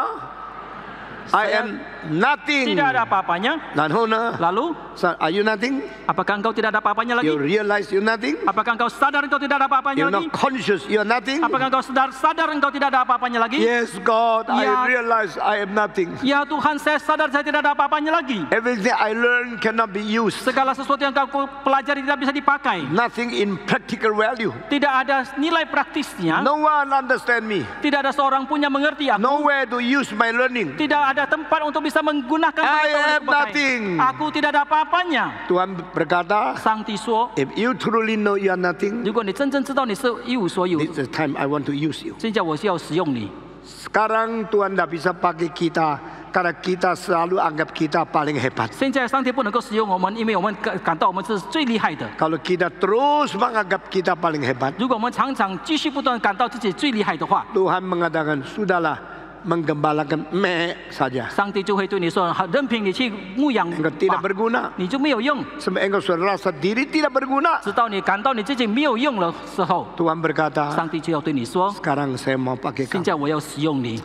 ？I am nothing。 tidak ada apa-apanya. 然后呢 Lalu, ？Are you nothing？ apakah engkau tidak ada apa-apanya lagi? You realize you're nothing? Apakah engkau sadar engkau tidak ada apa-apanya You're lagi? not conscious you're nothing? Apakah engkau sadar engkau tidak ada apa-apanya lagi? Yes, God, Ya. I realize I am nothing. Ya Tuhan, saya sadar saya tidak ada apa-apanya lagi. Everything I learn cannot be used. Segala sesuatu yang kau pelajari tidak bisa dipakai. Nothing in practical value. Tidak ada nilai praktisnya. No one understand me. Tidak ada seorang pun yang mengerti aku. Nowhere to use my learning. Tidak ada tempat untuk bisa menggunakan I pengetahuan have yang kupakai. nothing. Aku tidak ada apa-apanya. Tuhan berkata, Sang帝说 if you truly know you are nothing, 如果你真正知道你是一无所有， this is the time I want to use you. 现在我是要使用你。 Sekarang Tuhan tidak bisa pakai kita karena kita selalu anggap kita paling hebat. 现在上帝不能够使用我们，因为我们感到我们是最厉害的。 Kalau kita terus menganggap kita paling hebat, 如果我们常常继续不断感到自己最厉害的话， Tuhan mengatakan, sudahlah, menggembalakan saja. 上帝就会对你说：“任凭你去牧养 Engkau tidak 吧， berguna. 你就没有用。 Sampai engkau sudah rasa diri tidak berguna. 直到你感到你自己没有用的时候， Tuhan berkata, 上帝就要对你说 sekarang saya mau pakai：‘ 现 kamu. 在我要使用你。’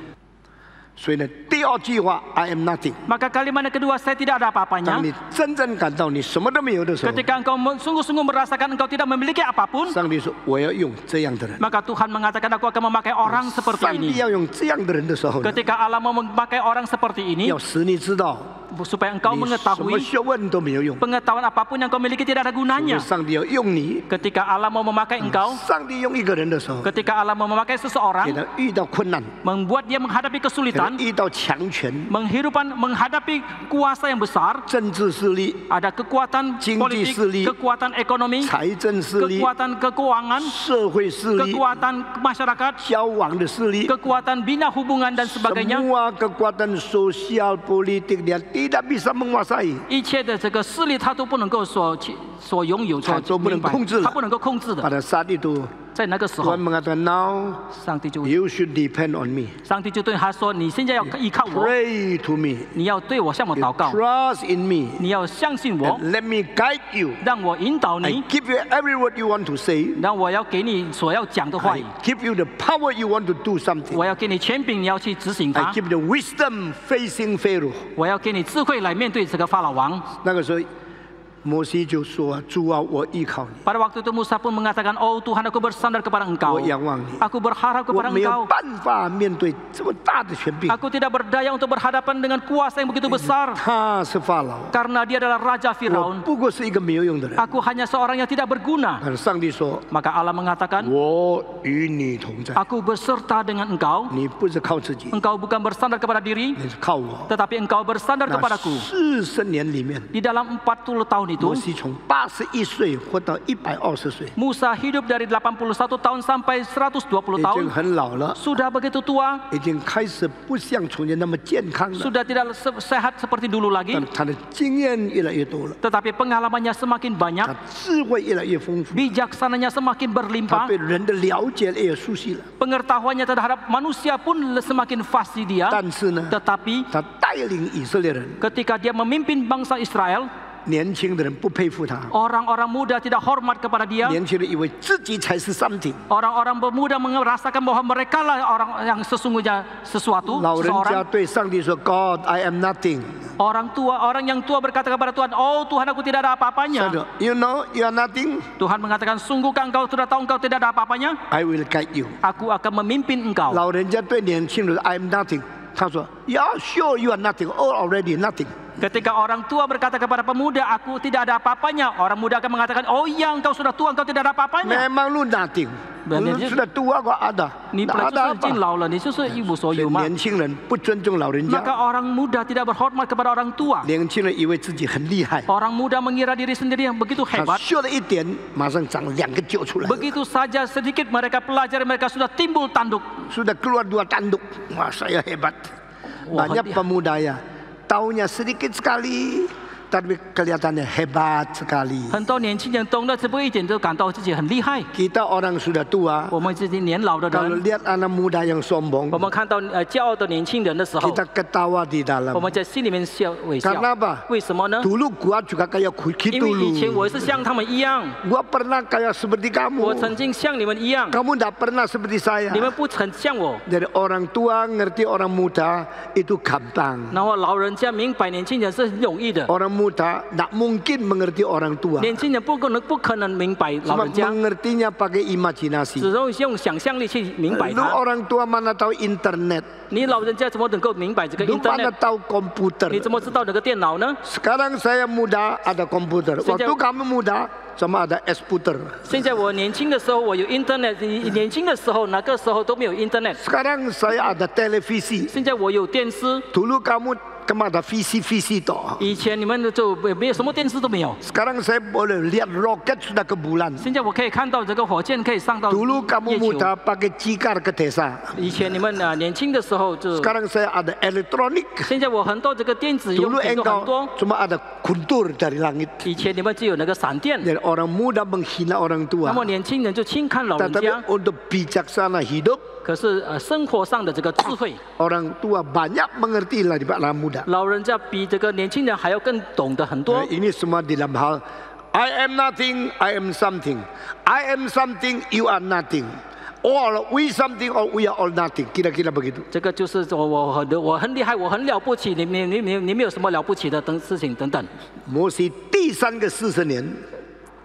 所以呢，第二句话 I am nothing。 Maka kalimat yang kedua, saya tidak ada 当 apa-apanya. 你真正感到你什么都没有的时候， Ketika engkau sungguh-sungguh merasakan engkau tidak memiliki apapun, 上帝说我要用这样的人。 maka Tuhan mengatakan aku akan memakai orang 上 seperti 帝 ini. 要用这样的人的时候呢， Ketika Allah mau memakai orang seperti ini, 要使你知道， supaya engkau 你什么 mengetahui 学问都没有用， pengetahuan apapun yang kau miliki tidak ada 因为 gunanya. 上帝要用你。 Ketika Allah mau memakai engkau, 上帝用一个人的时候， ketika Allah mau memakai 给 seseorang, 他遇到困难， membuat dia menghadapi 给他 kesulitan, 遇到强权、 menghadapi kuasa yang besar, 政治势力、 ada kekuatan Jingji politik, sili, kekuatan ekonomi, 财政势力、 kekuatan keuangan, 社会势力、 kekuatan masyarakat, 交往的势力。 kekuatan bina hubungan dan sebagainya. Semua kekuatan sosial politik dia tidak bisa menguasai. 一切的这个势力，他都不能够所拥有、所他都不能明白控制了，他不能够控制的。 Pada saat itu 在那个时候 Tuhan，mengatakan, now 上帝就 you should depend on me, 上帝就对他说：“你现在要依靠我， pray to me, 你要对我向我 you 祷告， trust in me, 你要相信我， and let me guide you. 让我引导 I 你， give you every word you want to say. 让我要给你所要讲的话 I 语， give you the power you want to do something. 我要给你权柄，你要去执行 I 它， give you the wisdom facing Pharaoh. 我要给你智慧来面对这个法老王。” 那个时候，摩西就说：“主啊，我依靠你， Pada waktu itu Musa pun mengatakan, "Oh Tuhan, aku bersandar kepada 我 Engkau. 仰望你。 Aku berharap 我 kepada 没有 Engkau. 办法面对这么大的权柄。 Aku tidak berdaya untuk berhadapan dengan kuasa yang begitu besar, 他是法老， karena dia adalah Raja 我 Firaun. 不过是一个没有用的人。 Aku hanya seorang yang tidak berguna." 但是上帝说 Maka Allah mengatakan, 我与你同在， "Aku berserta dengan engkau. 你不是靠自己， Engkau bukan bersandar kepada diri, 你是靠我。 tetapi engkau bersandar 那 kepadaku." 40年里面， Di dalam 40 tahun itu, 摩西从81岁活到120岁， Musa hidup dari 81 tahun sampai 120 已经 tahun. 很老了， Sudah begitu tua, 已经开始不像从前那么健康了。 sudah tidak sehat seperti dulu lagi, 但他的经验越来越多了， tetapi pengalamannya semakin banyak, 他智慧越来越丰富， bijaksananya semakin 他 berlimpah, 对人的了解越熟悉了。 pengetahuannya terhadap manusia pun semakin fasih dia. 但是呢， Tetapi 他带领以色列人， ketika dia memimpin bangsa Israel, 年轻的人不佩服他， orang-orang muda tidak hormat kepada dia. 年轻人以为自己才是 something， Orang-orang pemuda merasakan bahwa mereka lah orang yang sesungguhnya sesuatu, 老人家 seseorang. 对上帝说 ：“God, I am nothing。 Orang yang tua berkata kepada Tuhan, "Oh Tuhan, aku tidak ada 上帝 apa-apanya." 说 ：“You know, you are nothing. Tuhan mengatakan, "Sungguhkah engkau sudah tahu engkau tidak ada apa-apanya? I will guide you。 Aku akan memimpin engkau." 老人家对年轻人说 ：“I am nothing。” 他说：“Yeah, sure, you are nothing. All already nothing。” Ketika orang tua berkata kepada pemuda, aku tidak ada apa-apanya, orang muda akan mengatakan, oh iya, engkau sudah tua, engkau tidak ada apa-apanya. Memang lu nothing. Lu sudah tua kok ada. Ada apa? Maka orang muda tidak berhormat kepada orang tua. Orang muda mengira diri sendiri yang begitu hebat. Begitu saja sedikit mereka pelajari, mereka sudah timbul tanduk. Sudah keluar 2 tanduk. Wah, saya hebat. Banyak pemuda ya, taunya sedikit sekali, tapi kelihatannya hebat sekali. Kita orang sudah tua, kalau lihat anak muda yang sombong, kita ketawa di dalam. Karena apa? Dulu gua juga kayak gitu dulu. Gua pernah kayak seperti kamu. Kamu tidak pernah seperti saya. Jadi orang tua ngerti orang muda itu gampang. Orang muda tidak mungkin mengerti orang tua. Mengertinya pakai imajinasi. Lu orang tua mana tahu internet? Lu mana tahu komputer? Sekarang saya muda ada komputer. Waktu kamu muda sama ada es-puter. Sekarang saya ada televisi. Dulu kamu ada visi-visi toh. Sekarang saya boleh lihat roket sudah ke bulan. Dulu kamu muda pakai cikar ke desa. Sekarang saya ada elektronik. Dulu engkau cuma ada guntur dari langit. Jadi orang muda menghina orang tua. Tetapi untuk bijaksana hidup, orang tua banyak mengerti lah daripada anak muda. Ini semua di dalam hal I am nothing, I am something. I am something, you are nothing. Or we something, or we are all nothing. Kira-kira begitu. Mose 第3个40年。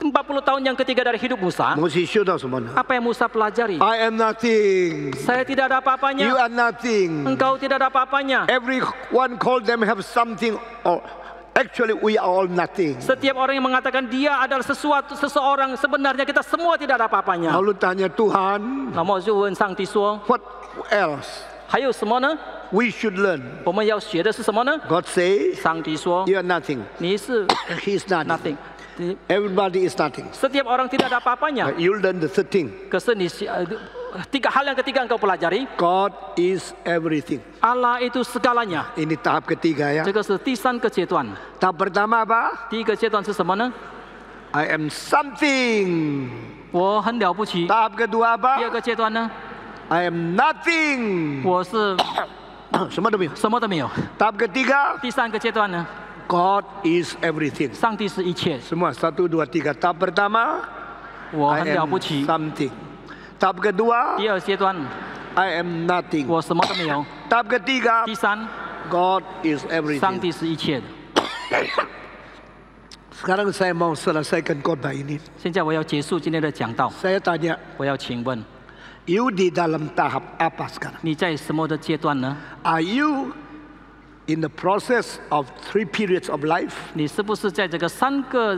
40 tahun yang ketiga dari hidup Musa. Apa yang Musa pelajari? I am nothing. Saya tidak ada apa-apanya. You are nothing. Engkau tidak ada apa-apanya. Everyone call them have something, or actually we are all nothing. Setiap orang yang mengatakan dia adalah seseorang, sebenarnya kita semua tidak ada apa-apanya. Lalu tanya Tuhan, what else? 还有什么呢？ We should learn. 我们要学的是什么呢？ God say, 上帝说 you are nothing. 你是 He is nothing. nothing. Everybody is nothing. Setiap orang tidak ada apa-apanya. You learn the third thing. 可是你hal yang ketiga engkau pelajari. God is everything. Allah itu segalanya. Ini tahap ketiga ya. 这个是第3个阶段。 Tahap pertama apa? 第一个阶段是什么呢？ I am something. 我很了不起。 Tahap kedua apa? 第二个阶段呢？ I am nothing. 我是什么都没有。 什么都没有。 Tahap ketiga? 第3个阶段呢？ God is everything. 上帝是一切。 Semua 1, 2, 3. Tahap pertama, 我 I 很了 am 不起。 something. Tahap kedua, 第2阶段， I am nothing. 我什么都没有。 Tahap ketiga, 第3， God is 上 everything. 帝是一切的。 Sekarang saya mau selesaikan khotbah ini. 现在我要结束今天的讲道。 Saya tanya, 我要请问， you di dalam tahap apa sekarang? 你在什么的阶段呢？ Are you in the process of 3 periods of life? 你是不是在这个3个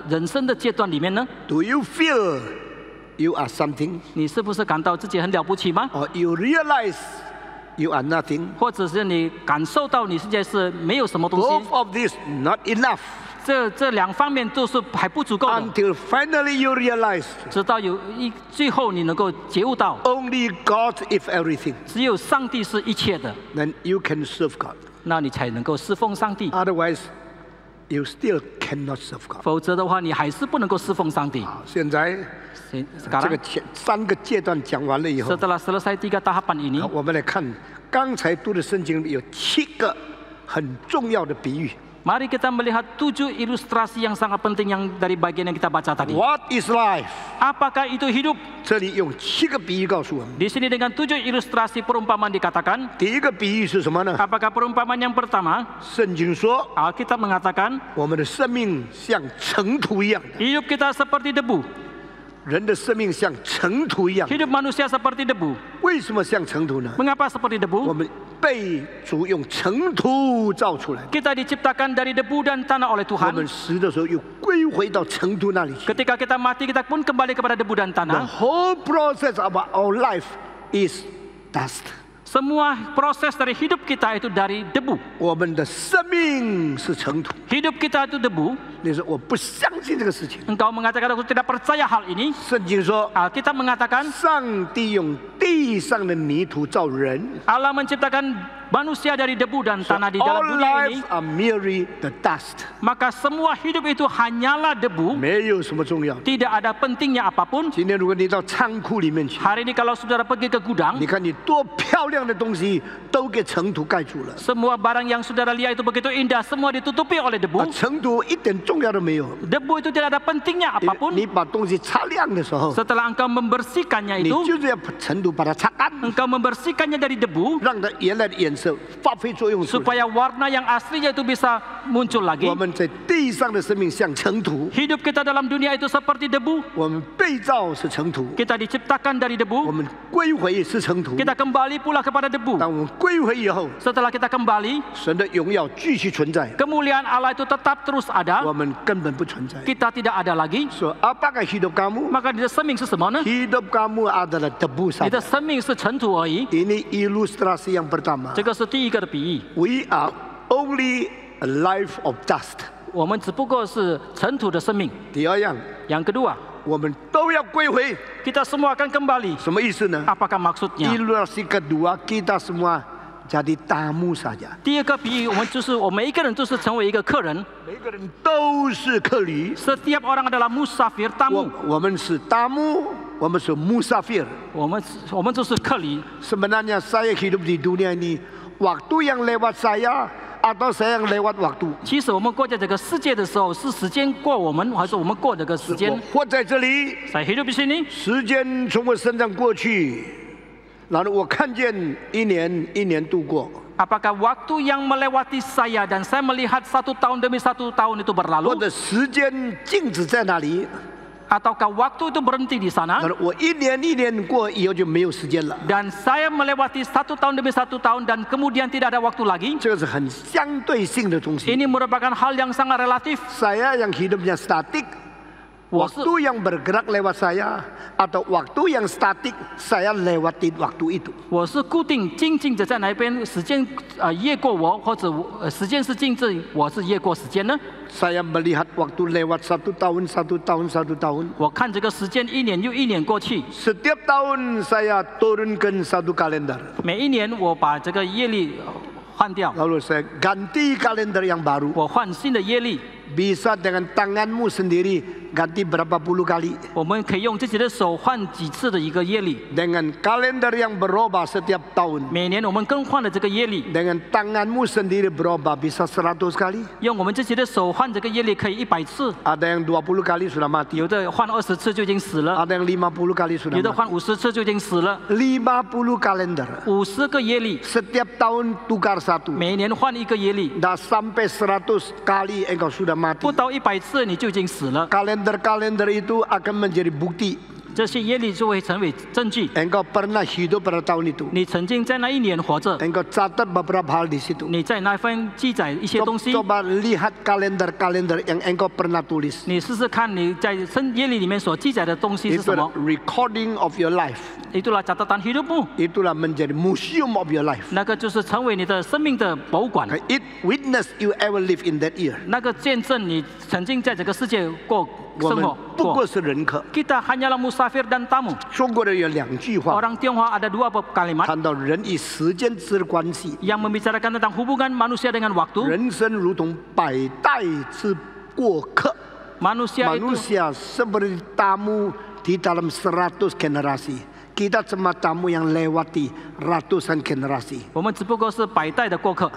人生的阶段里面呢？ Do you feel you are something? 你是不是感到自己很了不起吗？ Or you realize you are nothing? 或者是你感受到你现在是没有什么东 Both 西？ of these not enough. 这2方面都是还不足够的。 Until finally you realize 直到最后你能够觉悟到， only God is everything. 只有上帝是一切的， Then you can serve God. 那你才能够侍奉上帝。 Otherwise, you still cannot serve God. 否则的话，你还是不能够侍奉上帝。现在这个3个阶段讲完了以后， Setelah selesai 3 tahapan ini， 我们来看刚才读的圣经里有7个很重要的比喻。 Mari kita melihat 7 ilustrasi yang sangat penting yang dari bagian yang kita baca tadi. What is life? Apakah itu hidup? 这里用7个比喻告诉我们。 Di sini dengan 7 ilustrasi perumpamaan dikatakan. 第一个比喻是什么呢？ Apakah perumpamaan yang pertama? 圣经说， Alkitab mengatakan 我们的生命像尘土一样。 hidup kita seperti debu. 人的生命像尘土一样。 Hidup manusia seperti debu. 为什么像尘土呢？ Mengapa seperti debu? 我们被主用尘土造出来。 Kita diciptakan dari debu dan tanah oleh 我 Tuhan. 们死的时候又归回到尘土那里去。 Ketika kita mati, kita pun kembali kepada debu dan The tanah. whole process of our life is dust. Semua proses dari hidup kita itu dari debu. 我们的生命是尘土。 Hidup kita itu debu. 你说我不相信这个事情。 Engkau mengatakan aku tidak percaya hal ini. 圣经说， Alkitab mengatakan 上帝用地上的泥土造人。 Allah menciptakan manusia dari debu dan tanah di dalam All dunia ini. lives are merely the dust. Maka semua hidup itu hanyalah debu. 没有什么重要。 Tidak ada pentingnya apapun. 今天如果你到仓库里面去， Hari ini kalau saudara pergi ke gudang, 你看你多漂亮的东西都给尘土盖住了。 semua barang yang saudara lihat itu begitu indah, semua ditutupi oleh debu. 尘土一点重要都没有。 Debu itu tidak ada pentingnya 因为 apapun. 你把东西擦亮的时候， Setelah engkau membersihkannya 你 itu, 就是要把尘土把它擦干， engkau membersihkannya dari debu 让它原来的颜色发挥作用出来。 supaya warna yang aslinya itu bisa muncul lagi. 我们在地上的生命像尘土， Hidup kita dalam dunia itu seperti debu. 我们被造是尘土， Kita diciptakan dari 我 debu, 们归回是尘土。 kita kembali pula kepada debu. 当我们归回以后， Setelah kita kembali, 神的荣耀继续存在， kemuliaan Allah itu tetap terus 我 ada. 们根本不存在。 Kita tidak ada lagi.说 apakah hidup kamu? Maka你的生命是什么呢？ Hidup kamu adalah debu 你的 saja. 生命是尘土而已。 Ini ilustrasi yang pertama. 这个是第一个的比喻。 We are only a life of dust. 我们只不过是尘土的生命。 第二样， Yang kedua, 我们都要归回。 kita semua akan kembali. 什么意思呢？ Apakah maksudnya? Ilustrasi kedua, kita semua jadi tamu saja. 第二个比喻，我们每一个人就是成为一个客人。每个人都是客旅。 Setiap orang adalah musafir tamu. 我们是tamu，我们是 musafir. 我们就是客旅。 Sebenarnya saya hidup di dunia ini, waktu yang lewat saya atau saya yang lewat waktu. 其实我们过在这个世界的时候，是时间过我们，还是我们过这个时间？我活在这里， Saya hidup di sini. 时间从我身上过去，然后我看见一年一年度过， Apakah waktu yang melewati saya dan saya melihat 1 tahun demi 1 tahun itu 我 berlalu? 的时间静止在那里， Ataukah waktu itu berhenti di 然 sana? 后我一年一年过以后就没有时间了。 Dan saya melewati 1 tahun demi 1 tahun dan kemudian tidak ada waktu lagi. 这个是很相对性的东西。 Ini merupakan hal yang sangat relatif. Saya yang hidupnya statik, 我是 waktu yang bergerak lewat saya, atau waktu yang statik saya lewati waktu itu. 我是固定静静的在哪一边，时间越过我，或者时间是静止，我是越过时间呢？ Saya melihat waktu lewat 1 tahun, 1 tahun, 1 tahun. 我看这个时间一年又一年过去， Setiap tahun saya turunkan 1 kalender. 每一年我把这个业历换掉， Lalu saya ganti kalender yang baru. 我换新的业历。 Bisa dengan tanganmu sendiri ganti berapa puluh kali. 我们可以用自己的手换几次的一个业历， Dengan kalender yang berubah setiap tahun. 每年我们更换了这个业历， Dengan tanganmu sendiri berubah bisa 100 kali. 用我们自己的手换这个业历可以100次， Ada yang 20 kali sudah mati. 有的换20次就已经死了， Ada yang 50 kali sudah 有的 mati. 换50次就已经死了。 50 kalender. 50个业历， Setiap tahun tukar 1. 每年换一个业历， Dah sampai 100 kali engkau sudah mati. 不到100次你就已经死了。 Kalender-kalender itu akan menjadi bukti 这些业力就会成为证据。 engkau pernah hidup pada tahun itu. 你曾经在那一年活着， Engkau catat beberapa hal di situ. 你在那份记载一些东西， Coba lihat kalender-kalender yang engkau pernah tulis. 你试试看你在业力里面所记载的东西是 Itu 什么？ recording of your life. Itulah catatan hidupmu， Itulah menjadi museum of your life. 那个就是成为你的生命的博物馆， It witness you ever live in that year. 那个见证你曾经在这个世界过我们生活不过过。是人客。 Kita hanyalah musafir dan tamu。 中国人有2句话 Orang Tionghoa ada 2 kalimat 谈到人与时间之的关系。 yang membicarakan tentang hubungan manusia dengan waktu. 人生如同百代之过客。 Manusia itu Manusia seperti tamu di dalam 100 generasi. Kita cuma tamu yang lewati ratusan generasi. 我们只不过是100代的过客。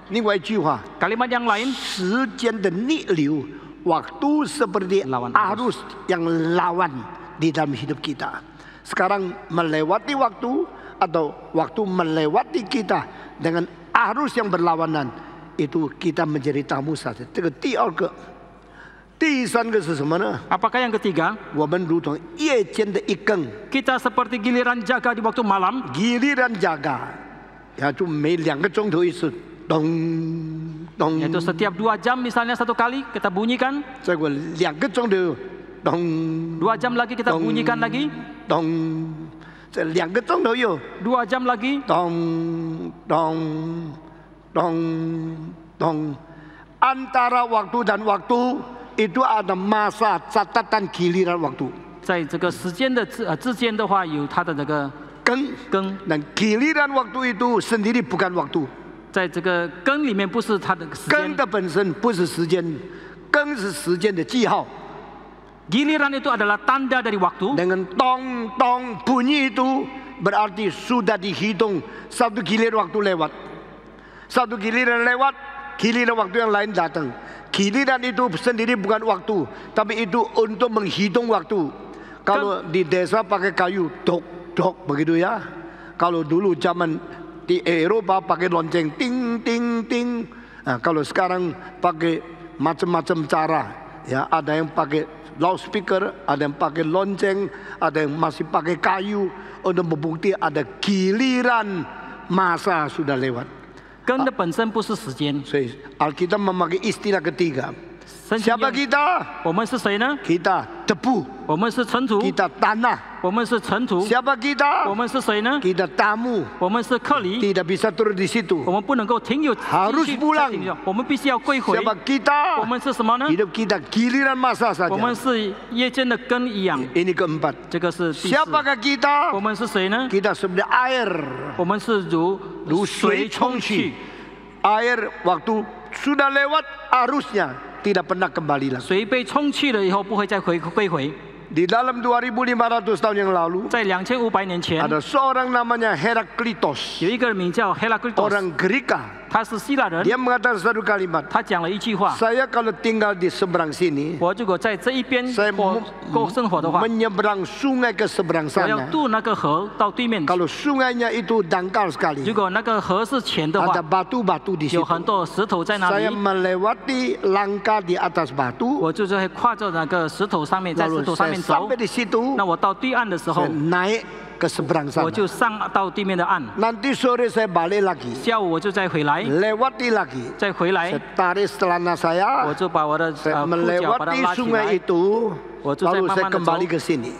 另外一句话， Kalimat yang lain, 时间的逆流，waktu seperti Lawan arus yang lawan di dalam hidup kita. Sekarang melewati waktu atau waktu melewati kita dengan arus yang berlawanan, itu kita menjadi tamu saja. 这个第二个。 第三个是什么呢？ apakah yang ketiga? 我们如同夜间的一更， Kita seperti giliran jaga di waktu malam. giliran jaga Ya, 就每2个钟头一次，咚咚。Yaitu setiap 2 jam misalnya 1 kali kita bunyikan. 再过2个钟头，咚。2 jam lagi kita bunyikan lagi. 咚。这2个钟头又。2 jam lagi. 咚咚咚咚。Antara waktu dan waktu itu ada masa catatan giliran waktu. 在这个时间的之间的话，有它的这个 更。Dan giliran waktu itu sendiri bukan waktu. 在这个更里面不是它的时间。更的本身不是时间，更是时间的记号。Giliran itu adalah tanda dari waktu. Dengan tong tong bunyi itu berarti sudah dihitung 1 giliran waktu lewat. 1 giliran lewat, giliran waktu yang lain datang. Giliran itu sendiri bukan waktu, tapi itu untuk menghitung waktu. Kalau di desa pakai kayu, dok dok begitu ya. Kalau dulu zaman di Eropa pakai lonceng, ting ting ting. Nah, kalau sekarang pakai macam-macam cara, ya ada yang pakai loudspeaker, ada yang pakai lonceng, ada yang masih pakai kayu untuk membukti ada giliran masa sudah lewat. 更的本身不是时间。所以 Alkitab memakai istilah ketiga. Siapa kita? 我们是谁呢？ Kita debu. 我们是尘土。 Kita tanah. 我们是尘土。 Siapa kita? 我们是谁呢？ Kita tamu. 我们是客旅。 Tidak bisa turun di situ. 我们不能够停留。 Harus pulang. 我们必须要归回。 Siapa kita? 我们是什么呢？ Hidup kita giliran masa saja. 我们是夜间的更一样。 Ini keempat. 这个是第四。 Siapakah kita? 我们是谁呢？ Kita seperti air. 我们是如水冲去。 Air waktu sudah lewat arusnya tidak pernah kembali lagi. 水被冲去了以后不会再归回。 Di dalam 2500 tahun yang lalu, 在2500年前， ada seorang namanya Heraklitos. 有一个名叫 Heraklitos， orang Greka. 他是希腊人。 Dia mengatakan satu kalimat. 他讲了一句话。 Saya kalau tinggal di seberang sini, 我如果在这一边 saya 过生活的话， menyeberang sungai ke seberang 我要 sana. 渡那个河到对面。 Kalau sungainya itu dangkal sekali, 如果那个河是浅的话， ada batu-batu di 有 situ. 很多石头在那 Saya 里， melewati langkah di atas batu, 我就会跨着那个石头上面，在石 lalu 头上 saya 面走。 sampai di situ, 那我到对岸的时候， saya naik ke seberang 我 sana. 就上到对面的岸。 Nanti sore saya balik lagi, 下午我就再回来， lewati lagi. 再回来， Saya tarik celana saya, 我就把我的 saya 裤脚把它 melewati 拉起 sungai 来。 itu, 我就再 lalu 慢 saya 慢的 kembali 走。 ke sini.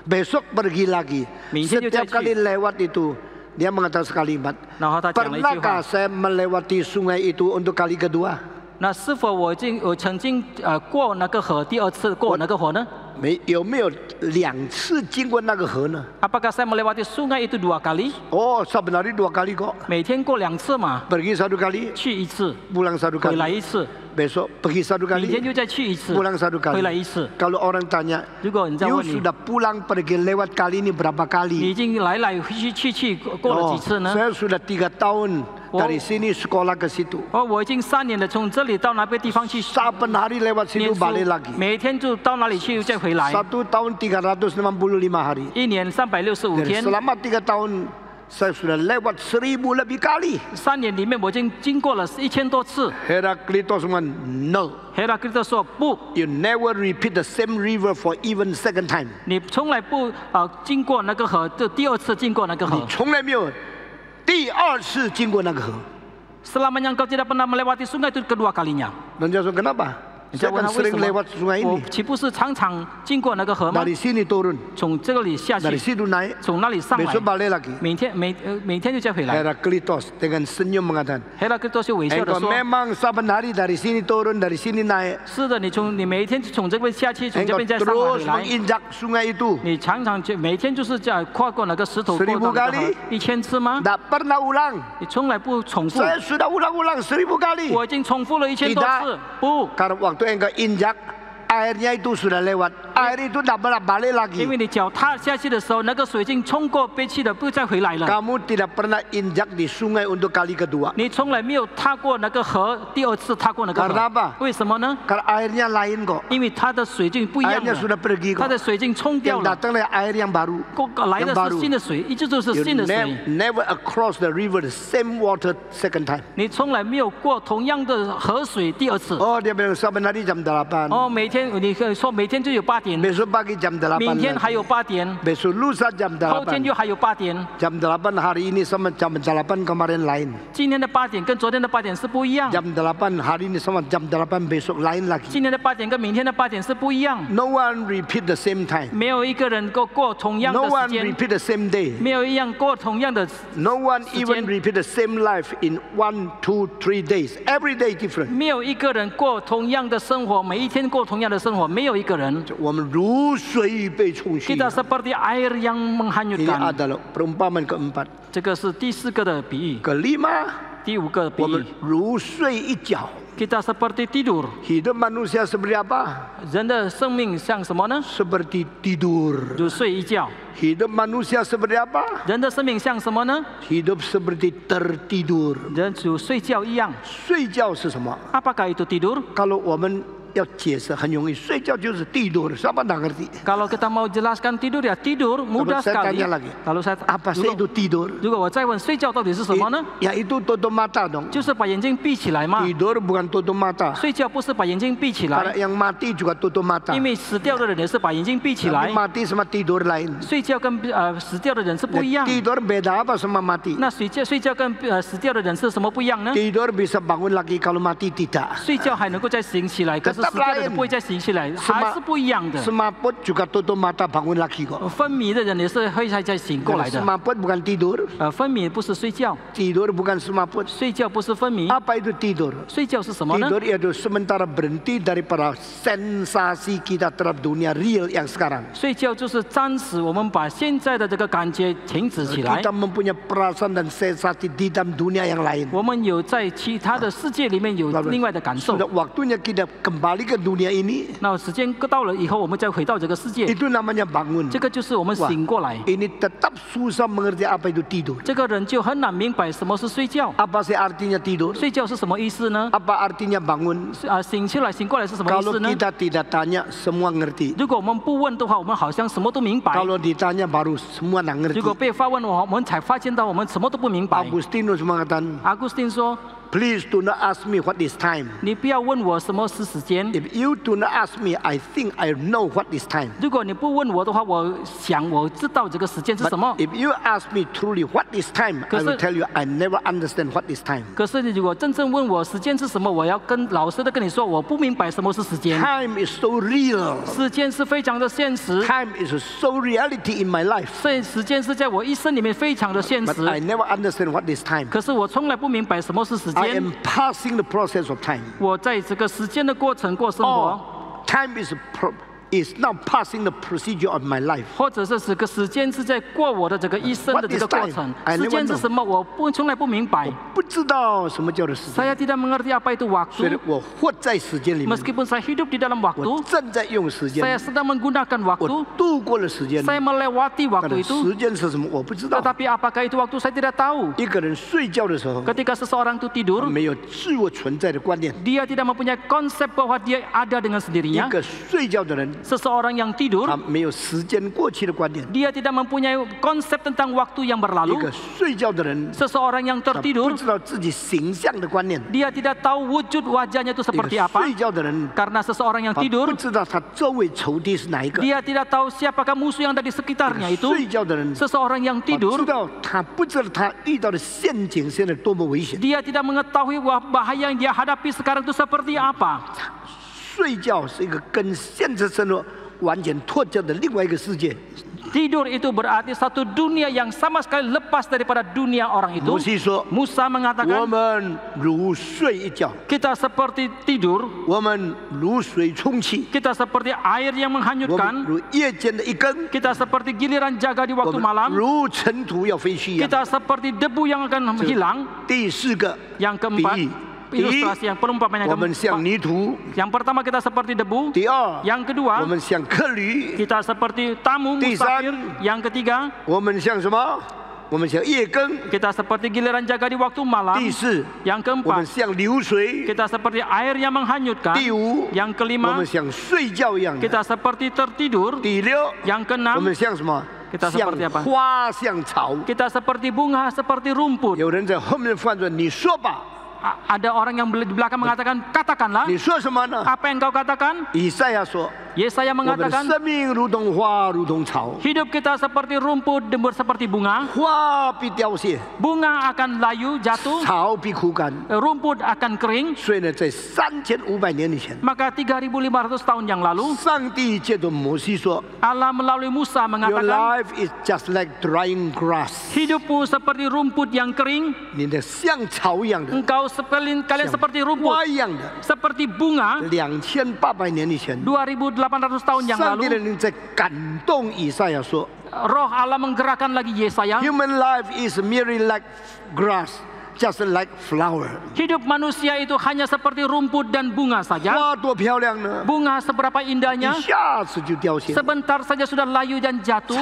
Besok pergi lagi. 明天就再 Setiap 去。 kali lewat itu, dia mengatakan kalimat. 然后他讲了一句 Pernahkah 话。 saya melewati sungai itu untuk kali kedua? 那是否我曾经过那个河，第2次过那个河呢？有没有2次经过那个河呢？ Apakah saya melewati sungai itu 2 kali？ Oh, sebenarnya 2 kali kok. 每天过2次嘛， Pergi 1 kali, 去1次， pulang 1回来 kali. 1次， Besok pergi 1 明天 kali, 就再去1次， pulang 1 kali. 回来1次。 Kalau orang tanya, 如果你再 you 问你， sudah pulang pergi lewat kali ini berapa 你 kali? 已经来去过了几次呢？ saya sudah 3 tahun dari sini sekolah ke situ. 我已经3年了，从这里到那边地方去 Saben hari lewat 念 situ 书 balik lagi. 每天就到那里去再回来。 1 tahun 365 hari. 1年365 Dan 天， selama 3 tahun saya sudah lewat 1000 lebih kali. 3年里面我已经经过了1000多次。 Heraklitos no. Heraklitos 说不， You never repeat the same river for even second time. 你从来不经过那个河，就第2次经过那个河。你从来没有第2次经过那个河。 Selamanya engkau tidak pernah melewati sungai itu kedua kalinya. Dan dia bilang kenapa? Saya kan sering lewat sungai 我 ini. 岂不是常常经过那个河吗？ Dari sini turun, 从这里下 dari 去， situ naik, 从那里上来 besok，balik lagi. 每天就再回来。 Heraklitos dengan senyum mengatakan, Heraklitos 就微笑的 engkau 说 memang saben hari dari sini turun, dari sini naik. 是的，你每一天从这边下去，从这 Engkau 边再上来 terus 回来。 menginjak sungai itu. 你常常就每天就是这样跨过那个石头，过到那个河1000次吗？ Tak pernah ulang. 你从来不重复。 Saya sudah ulang-ulang 1000 kali. 我已经重复了1000多次。不， Karena waktu engkau injak, airnya itu sudah lewat. Air itu tidak pernah balik 因 lagi. 为你脚踏下去的时候，那个水已经冲过背去的，不再回来了。 Kamu tidak pernah injak di sungai untuk kali kedua. 你从来没有踏过那个河，第2次踏过那个 Karena 河 apa？ 为什么呢？ Karena airnya lain kok. 因为它的水就不一样 Airnya 了， sudah pergi 它 kok. 的水已经冲掉 Yang 了， datang adalah air yang baru. 来的是新的水，一直都是 You 新的水。 never across the river the same water second time. 你从来没有过同样的河水第2次。 Oh, dia bilang saben hari jam 8. 哦，每天你可以说每天就有8点， besok pagi jam 8 明天 lagi. 还有8点， besok lusa jam 后天 8. 又还有8点。 jam 8 hari ini sama jam 8 kemarin lain. 今天的8点跟昨天的8点是不一样， jam 8 hari ini sama jam 8 besok lain lagi. 今天的8点跟明天的8点是不一样。 No one repeat the same time. 没有一个人过同样 No 的 one 时间， repeat the same day. 没有一样过同样的， No one 时间。 even repeat the same life in 1, 2, 3 days. Every day different. 没有一个人过同样的生活，每一天过同样的生活，没有一个人。 我们如水被冲洗。 Kita seperti air yang Ini menghanyutkan。 adalah perumpamaan keempat. 这个是第4个的比喻， Kelima, 第5个比 我们喻。 如睡一觉。 Kita seperti tidur。 Hidup manusia seperti apa? 人的生命像什么呢？ Seperti tidur. 就睡一觉。 Hidup manusia seperti apa? 人的生命像什么呢？ Hidup seperti tertidur. 人就睡觉一样。 睡觉是什么？ Apakah itu tidur？ Kalau 我们要解释很容易，睡觉就是 tidur. Siapa tak ngerti? Kalau kita mau jelaskan tidur ya tidur mudah Saya sekali. tanya lagi. Kalau saya Apa sih itu tidur? 如果我再问睡觉到底是什么呢？ Yaitu tutup mata dong. 就是把眼睛闭起来嘛。 Tidur bukan tutup mata. 睡觉不是把眼睛闭起 Karena 来， yang mati juga tutup mata. 因为死掉的人也是把眼睛闭起 Tapi 来。 mati sama tidur lain. 睡觉跟死掉的人是不一样。 Tidur beda apa sama mati? 那睡觉跟死掉的人是什么不一样呢？ Tidur bisa bangun lagi, kalau mati tidak. 睡觉还能够再醒起来，可是死掉的人不会再醒起来，还是不一样的。 Semaput juga tutup mata bangun lagi kok. 昏迷的人也是会再醒过来的。 Semaput bukan tidur. 昏迷不是睡觉， Tidur bukan semaput. 睡觉不是昏迷， Apa itu tidur? 睡觉是什么呢？ Tidur itu sementara berhenti daripada sensasi kita terhadap dunia real yang sekarang. 睡觉就是暂时我们把现在的这个感觉停止起来。 Kita mempunyai perasaan dan sensasi di dalam dunia yang lain. 我们有在其他的世界里面有另外的感受。 Sudah waktunya kita kembali ke dunia ini. 那时间到了以后，我们再回到这个世界， Itu namanya bangun. 这个就是我们醒过来。 Ini tetap susah mengerti apa itu tidur. 这个人就很难明白什么是睡觉。 Apa sih artinya tidur? 睡觉是什么意思呢？ Apa artinya bangun? 醒过来是什么意 Kalau 思呢？ kita tidak tanya, semua ngerti. 如果我们不问的话，我们好像什么都明白； Kalau ditanya baru semua nak 如果 ngerti. 被发问，我们才发现到我们什么都不明白。 Agustinus mengatakan, 阿古斯丁说 please do not ask me what is time. 你不要问我什么是时间。 If you do not ask me, I think I know what is time. 如果你不问我的话，我想我知道这个时间是 But 什么。 if you ask me truly what is time, I will tell you I never understand what is time. 可是如果真正问我时间是什么，我要跟老实的跟你说，我不明白什么是时间。 Time is so real. 时间是非常的现实， Time is so reality in my life. 时间是在我一生里面非常的现 But 实。 I never understand what is time. 可是我从来不明白什么是时 I 间。 am passing the process of time. 我在这个时间的过程过生活， Time is now passing the procedure of my life. 或者是这个时间是在过我的这个一生的这个过程 What is time? I。never 时间是什么？我从来不明白。不知道什么叫做时间， Saya tidak mengerti apa itu 所以 waktu. 我活在时间里面， Meskipun saya hidup di dalam 我 waktu, 正在用时间， saya sedang menggunakan 我 waktu. 度过了时间。 Saya melewati 但 waktu 是 itu. 时间是什么？我不知道。 Tetapi apakah itu waktu saya tidak tahu. 一个人睡觉的时候， Ketika seseorang itu 他 tidur, 没有自我存在的观念。 dia tidak mempunyai konsep bahwa dia ada dengan 一 sendirinya. 个睡觉的人， Seseorang yang 他 tidur, 没有时间过去的观念。 dia tidak mempunyai konsep tentang waktu yang 一 berlalu. 个睡觉的人， Seseorang yang 他不 tertidur, 知道自己形象的观念。 dia tidak tahu wujud wajahnya itu 一 seperti 个 apa. 睡觉的人， Karena seseorang yang 他不 tidur, 知道他周围仇敌是哪一个。 dia tidak tahu siapakah musuh yang ada di sekitarnya 睡 itu. 觉的人， Seseorang yang 他知 tidur, 道他不知道他遇到的陷阱现在多么危险。 dia tidak mengetahui bahaya yang dia hadapi sekarang itu seperti apa. 睡觉是一个跟现实生活完全脱节的另外一个世界。 Tidur itu berarti satu dunia yang sama sekali lepas daripada dunia orang itu. 摩西说 Musa：“ 我 mengatakan 们如睡一觉， kita seperti tidur, 我们如水充气， kita seperti air yang 我们 menghanyutkan, 如夜间的一根， kita seperti giliran jaga di 我 waktu 们 malam, 如尘土要飞去一样。 kita seperti debu yang akan hilang. 第四个 Yang 比 keempat, 喻，第一， ilustrasi yang perumpamaan 我 yang 们像 keempat. 泥土； Yang pertama kita seperti debu, 第二， yang 我 kedua 们像客旅； kita seperti tamu musafir, yang ketiga 我们像什么？我们像夜更； kita seperti giliran jaga di waktu malam, 第四， yang 我们 keempat 像流水； kita seperti air yang menghanyutkan, 第五， yang 我 kelima 们像睡觉一样的； kita seperti tertidur, 第六， yang 我 keenam 们像什么？ Kita 像 seperti apa? 花，像草。 kita seperti bunga, seperti rumput. 有人在后面翻转，你说吧。ada orang yang di belakang mengatakan, katakanlah. Apa yang kau katakan? Yesaya mengatakan, hidup kita seperti rumput dan seperti bunga. Bunga akan layu jatuh, rumput akan kering. Maka 3.500 tahun yang lalu, Allah melalui Musa mengatakan, hidupmu seperti rumput yang kering. Engkau kalian seperti rumput, seperti bunga. 2.800 tahun yang lalu, Roh Allah menggerakkan lagi Yesaya. Human life is merely like grass, just like flower. Hidup manusia itu hanya seperti rumput dan bunga saja. Bunga seberapa indahnya, sebentar saja sudah layu dan jatuh.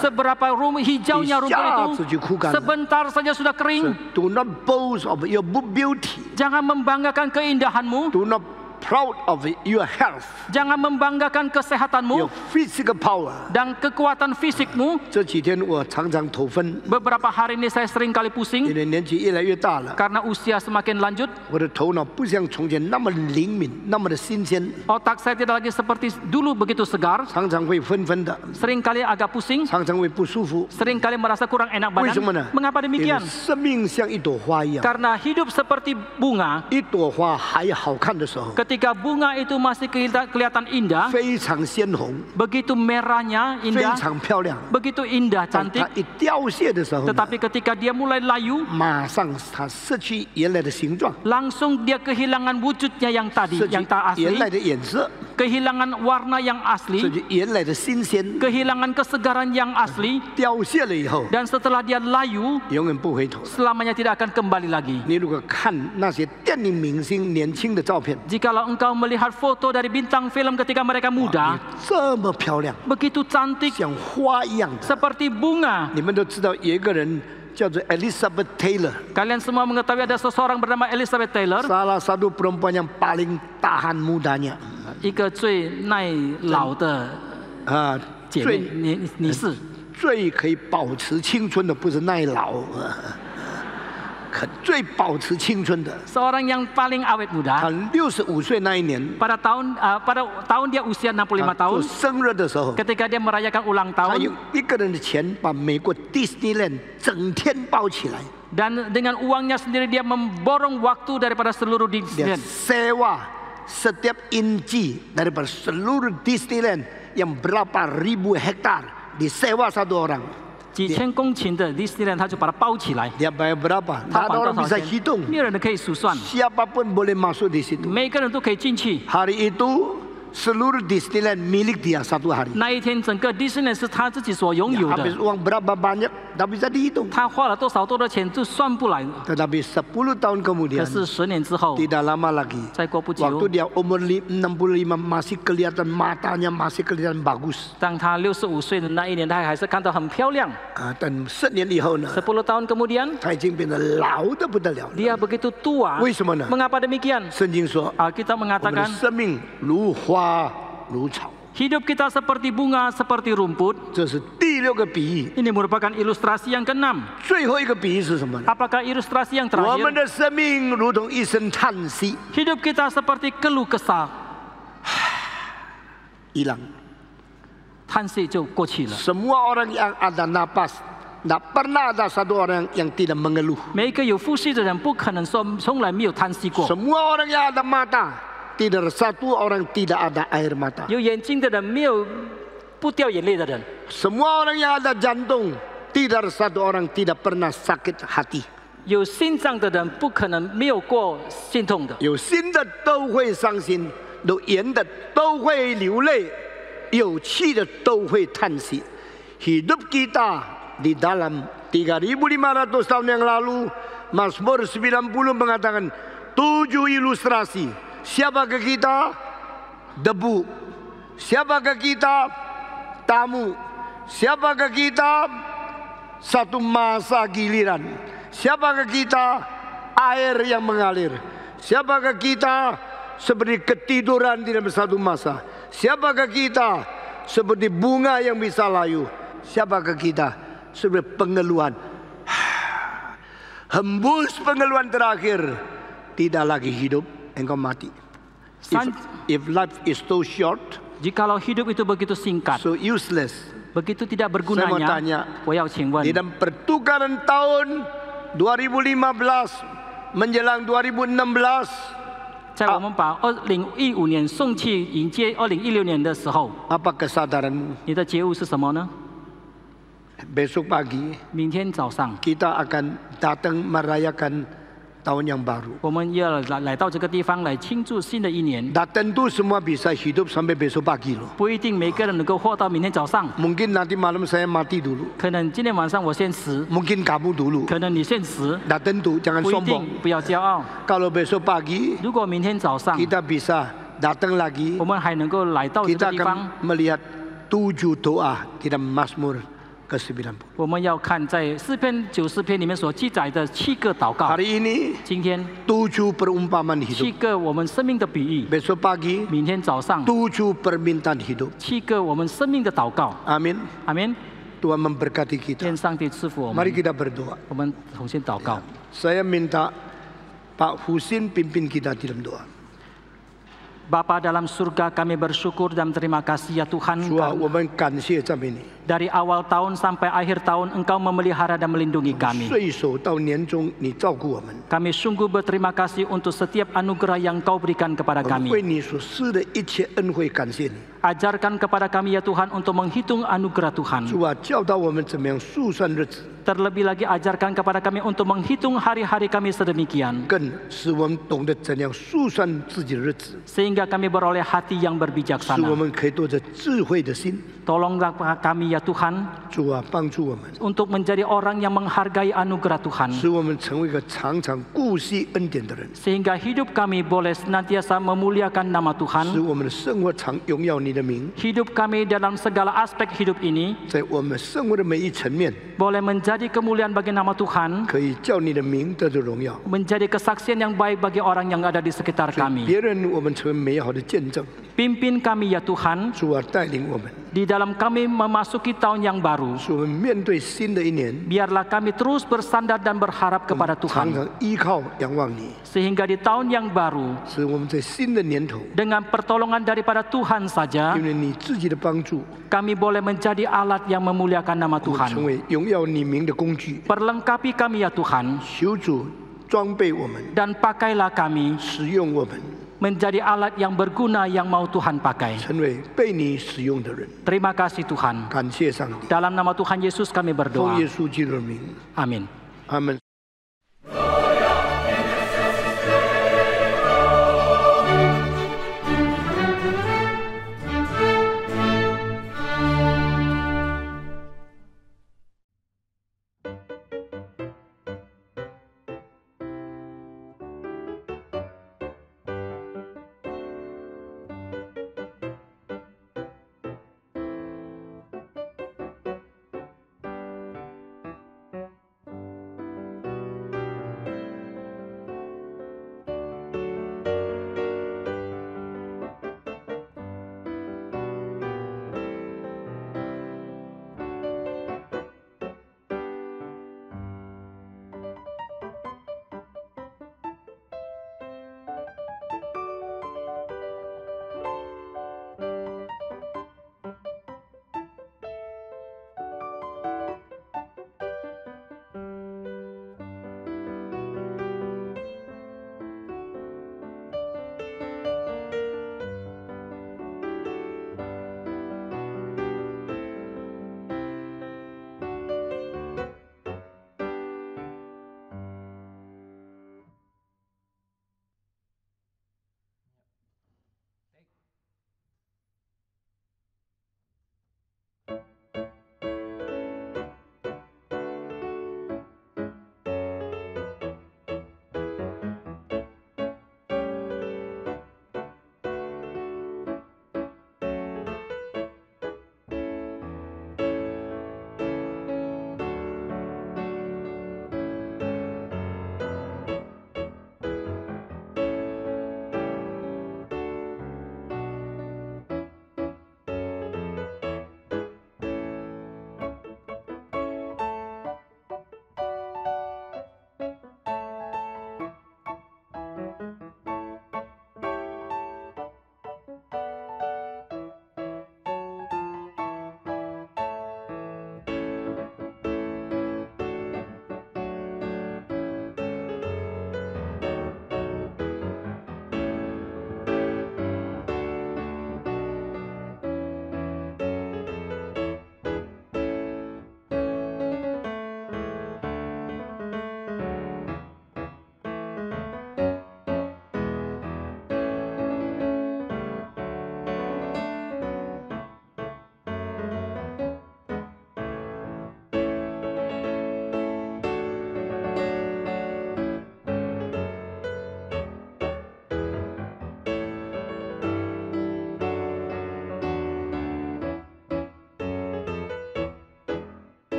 Seberapa hijaunya rumput itu, sebentar saja sudah kering. Do not boast of your beauty. Jangan membanggakan keindahanmu. Do not proud of your health. Jangan membanggakan kesehatanmu, your physical power. Dan kekuatan fisikmu. Beberapa hari ini saya sering kali pusing karena usia semakin lanjut. Otak saya tidak lagi seperti dulu begitu segar. Sering kali agak pusing. Sering kali merasa kurang enak badan. Mengapa demikian? Karena hidup seperti bunga. Ketika bunga itu masih kelihatan indah, begitu merahnya indah, begitu indah cantik. Tetapi ketika dia mulai layu, langsung dia kehilangan wujudnya yang tadi, yang tak asli, kehilangan warna yang asli, kehilangan kesegaran yang asli. Dan setelah dia layu, selamanya tidak akan kembali lagi. Jikalau engkau melihat foto dari bintang film ketika mereka muda, begitu cantik, seperti bunga. Kalian semua mengetahui ada seseorang bernama Elizabeth Taylor. Salah satu perempuan yang paling tahan mudanya. 一个最耐老的姐妹女士。最可以保持青春的不是耐老。最保持青春的 seorang yang paling awet muda. 65岁那一年 pada tahun dia usia 65 tahun 生日的时候 ketika dia merayakan ulang tahun 他用一个人的钱把美国 Disneyland 整天包起来 dan dengan uangnya sendiri dia memborong waktu daripada seluruh Disneyland. Dia sewa setiap inci daripada seluruh Disneyland yang berapa ribu hektar disewa satu orang. 几千公顷的 Disneyland 他就把它包起来。 Dia bayar berapa? Tak ada orang bisa hitung. 没有人可以数算。 Siapapun boleh masuk di situ. 每个人都可以进去。 Hari itu seluruh Disneyland milik dia satu hari. 那一天整个 Disneyland 是他自己所拥有的。 Habis uang berapa banyak, tak bisa dihitung. 他花了多少的钱就算不来。 Tetapi 10 tahun kemudian, 可是10年之后， tidak lama lagi, 再过不久， waktu dia umur 65 masih kelihatan matanya masih kelihatan bagus. 当他65岁的那一年，他还是看到很漂亮。 Dan 10年以后呢， 10 tahun kemudian， 他已经变得老得不得了。 dia begitu tua。 为什么呢？ Mengapa demikian？ 圣经说， Alkitab 我们的 mengatakan， 生命如花如草。 hidup kita seperti bunga, seperti rumput. 这是第6个比喻。 Ini merupakan ilustrasi yang ke-6. 最后一个比喻是什么呢？ Apakah ilustrasi yang 我们 terakhir? 的生命如同一声叹息， Hidup kita seperti keluh kesah. hilang. 叹息就过去了。 Semua orang yang ada napas, tak pernah ada satu orang yang tidak mengeluh. 每一个有呼吸的人，不可能说从来没有叹息过。 Semua orang yang ada mata, tidak satu orang tidak ada air mata. 有眼睛的人，没有不掉眼泪的人。 Semua orang yang ada jantung, tidak satu orang tidak pernah sakit hati. 有心脏的人，不可能没有过心痛的。 有心的都会伤心，有盐的都会流泪，有气的都会叹息。Hidup kita di dalam 3.500 tahun yang lalu, Mazmur 90 mengatakan 7 ilustrasi. Siapakah kita? Debu. Siapakah kita? Tamu. Siapakah kita? Satu masa giliran. Siapakah kita? Air yang mengalir. Siapakah kita? Seperti ketiduran di dalam satu masa. Siapakah kita? Seperti bunga yang bisa layu. Siapakah kita? Seperti pengeluhan. hembus pengeluaran terakhir, tidak lagi hidup, engkau mati. If life is so short, jikalau hidup itu begitu singkat, so useless, begitu tidak bergunanya, saya mau tanya, 我要请问, di dalam pertukaran tahun 2015 menjelang 2016, 在我们把2015年送去迎接2016年的时候， apa kesadaranmu? 你的觉悟是什么呢？ Besok pagi 明天早上 kita akan datang merayakan tahun yang baru. 我们要来到这个地方来庆祝新的一年。 Dan tentu semua bisa hidup sampai besok pagi loh. 不一定每个人能够活到明天早上， Mungkin nanti malam saya mati dulu. 可能今天晚上我先死， Mungkin kamu dulu. 可能你先死， Dan tentu jangan 不一 sombong. 定，不要骄傲。 Kalau besok pagi 如果明天早上 kita bisa datang lagi, 我们还能够来到这 kita 个地方， akan melihat 7 doa di dalam Mazmur ke-90. 我们要看在诗篇90篇里面所记载的7个祷告。 Hari ini 今天 7 perumpamaan 7 hidup. 个我们生命的比喻， Besok pagi 明天早上 7 permintaan hidup. 7个我们生命的祷告。 Amin. 阿门。 Tuhan memberkati kita. 愿上帝赐福我 Mari 们。 kita berdoa. 我们重新祷告。 Saya minta Pak Husin pimpin kita dalam doa. Bapa dalam surga, kami bersyukur dan terima kasih ya Tuhan. 主啊，我们感谢赞美你。 Dari awal tahun sampai akhir tahun Engkau memelihara dan melindungi kami. 岁首到年终，你照顾我们。 Kami sungguh berterima kasih untuk setiap anugerah yang Kau berikan kepada 我们为 kami. 你所施的一切恩惠感谢你。 Ajarkan kepada kami ya Tuhan untuk menghitung anugerah Tuhan. 主啊，教导我们怎么样数算日子， Terlebih lagi ajarkan kepada kami untuk menghitung hari-hari kami sedemikian. 更使我们懂得怎样数算自己的日子， Sehingga kami beroleh hati yang 使我 berbijaksana. 们可以多着智慧的心。 Tolonglah kami ya Tuhan 主啊，帮助我们， untuk menjadi orang yang menghargai anugerah Tuhan. 使我们成为一个常常顾惜恩典的人， Sehingga hidup kami boleh senantiasa memuliakan nama 使 Tuhan. 我们的生活常荣耀你的名， Hidup kami dalam segala aspek hidup ini 在我们生活的每一层面， boleh menjadi kemuliaan bagi nama Tuhan, 可以叫你的名得着荣耀， menjadi kesaksian yang baik bagi orang yang ada di sekitar 使 kami. 别人我们成为美好的见证。 Pimpin kami ya Tuhan, 主啊，带领我们， di dalam kami memasuki tahun yang baru. 使我们面对新的一年， Biarlah kami terus bersandar dan berharap kepada 常 Tuhan. 常依靠仰望你， Sehingga di tahun yang baru, 使我们在新的年头， dengan pertolongan daripada Tuhan saja, 因为你自己的帮助， kami boleh menjadi alat yang memuliakan nama 我们成 Tuhan. 为荣耀你名的工具。 Perlengkapi kami ya Tuhan, 求主装备我们， dan pakailah kami 使用我们， menjadi alat yang berguna yang mau Tuhan pakai. 成为被你使用的人。 Terima kasih Tuhan. 感谢上帝， Dalam nama Tuhan Yesus kami 奉 berdoa. 耶稣基督的名， Amin. 阿门。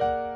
拜。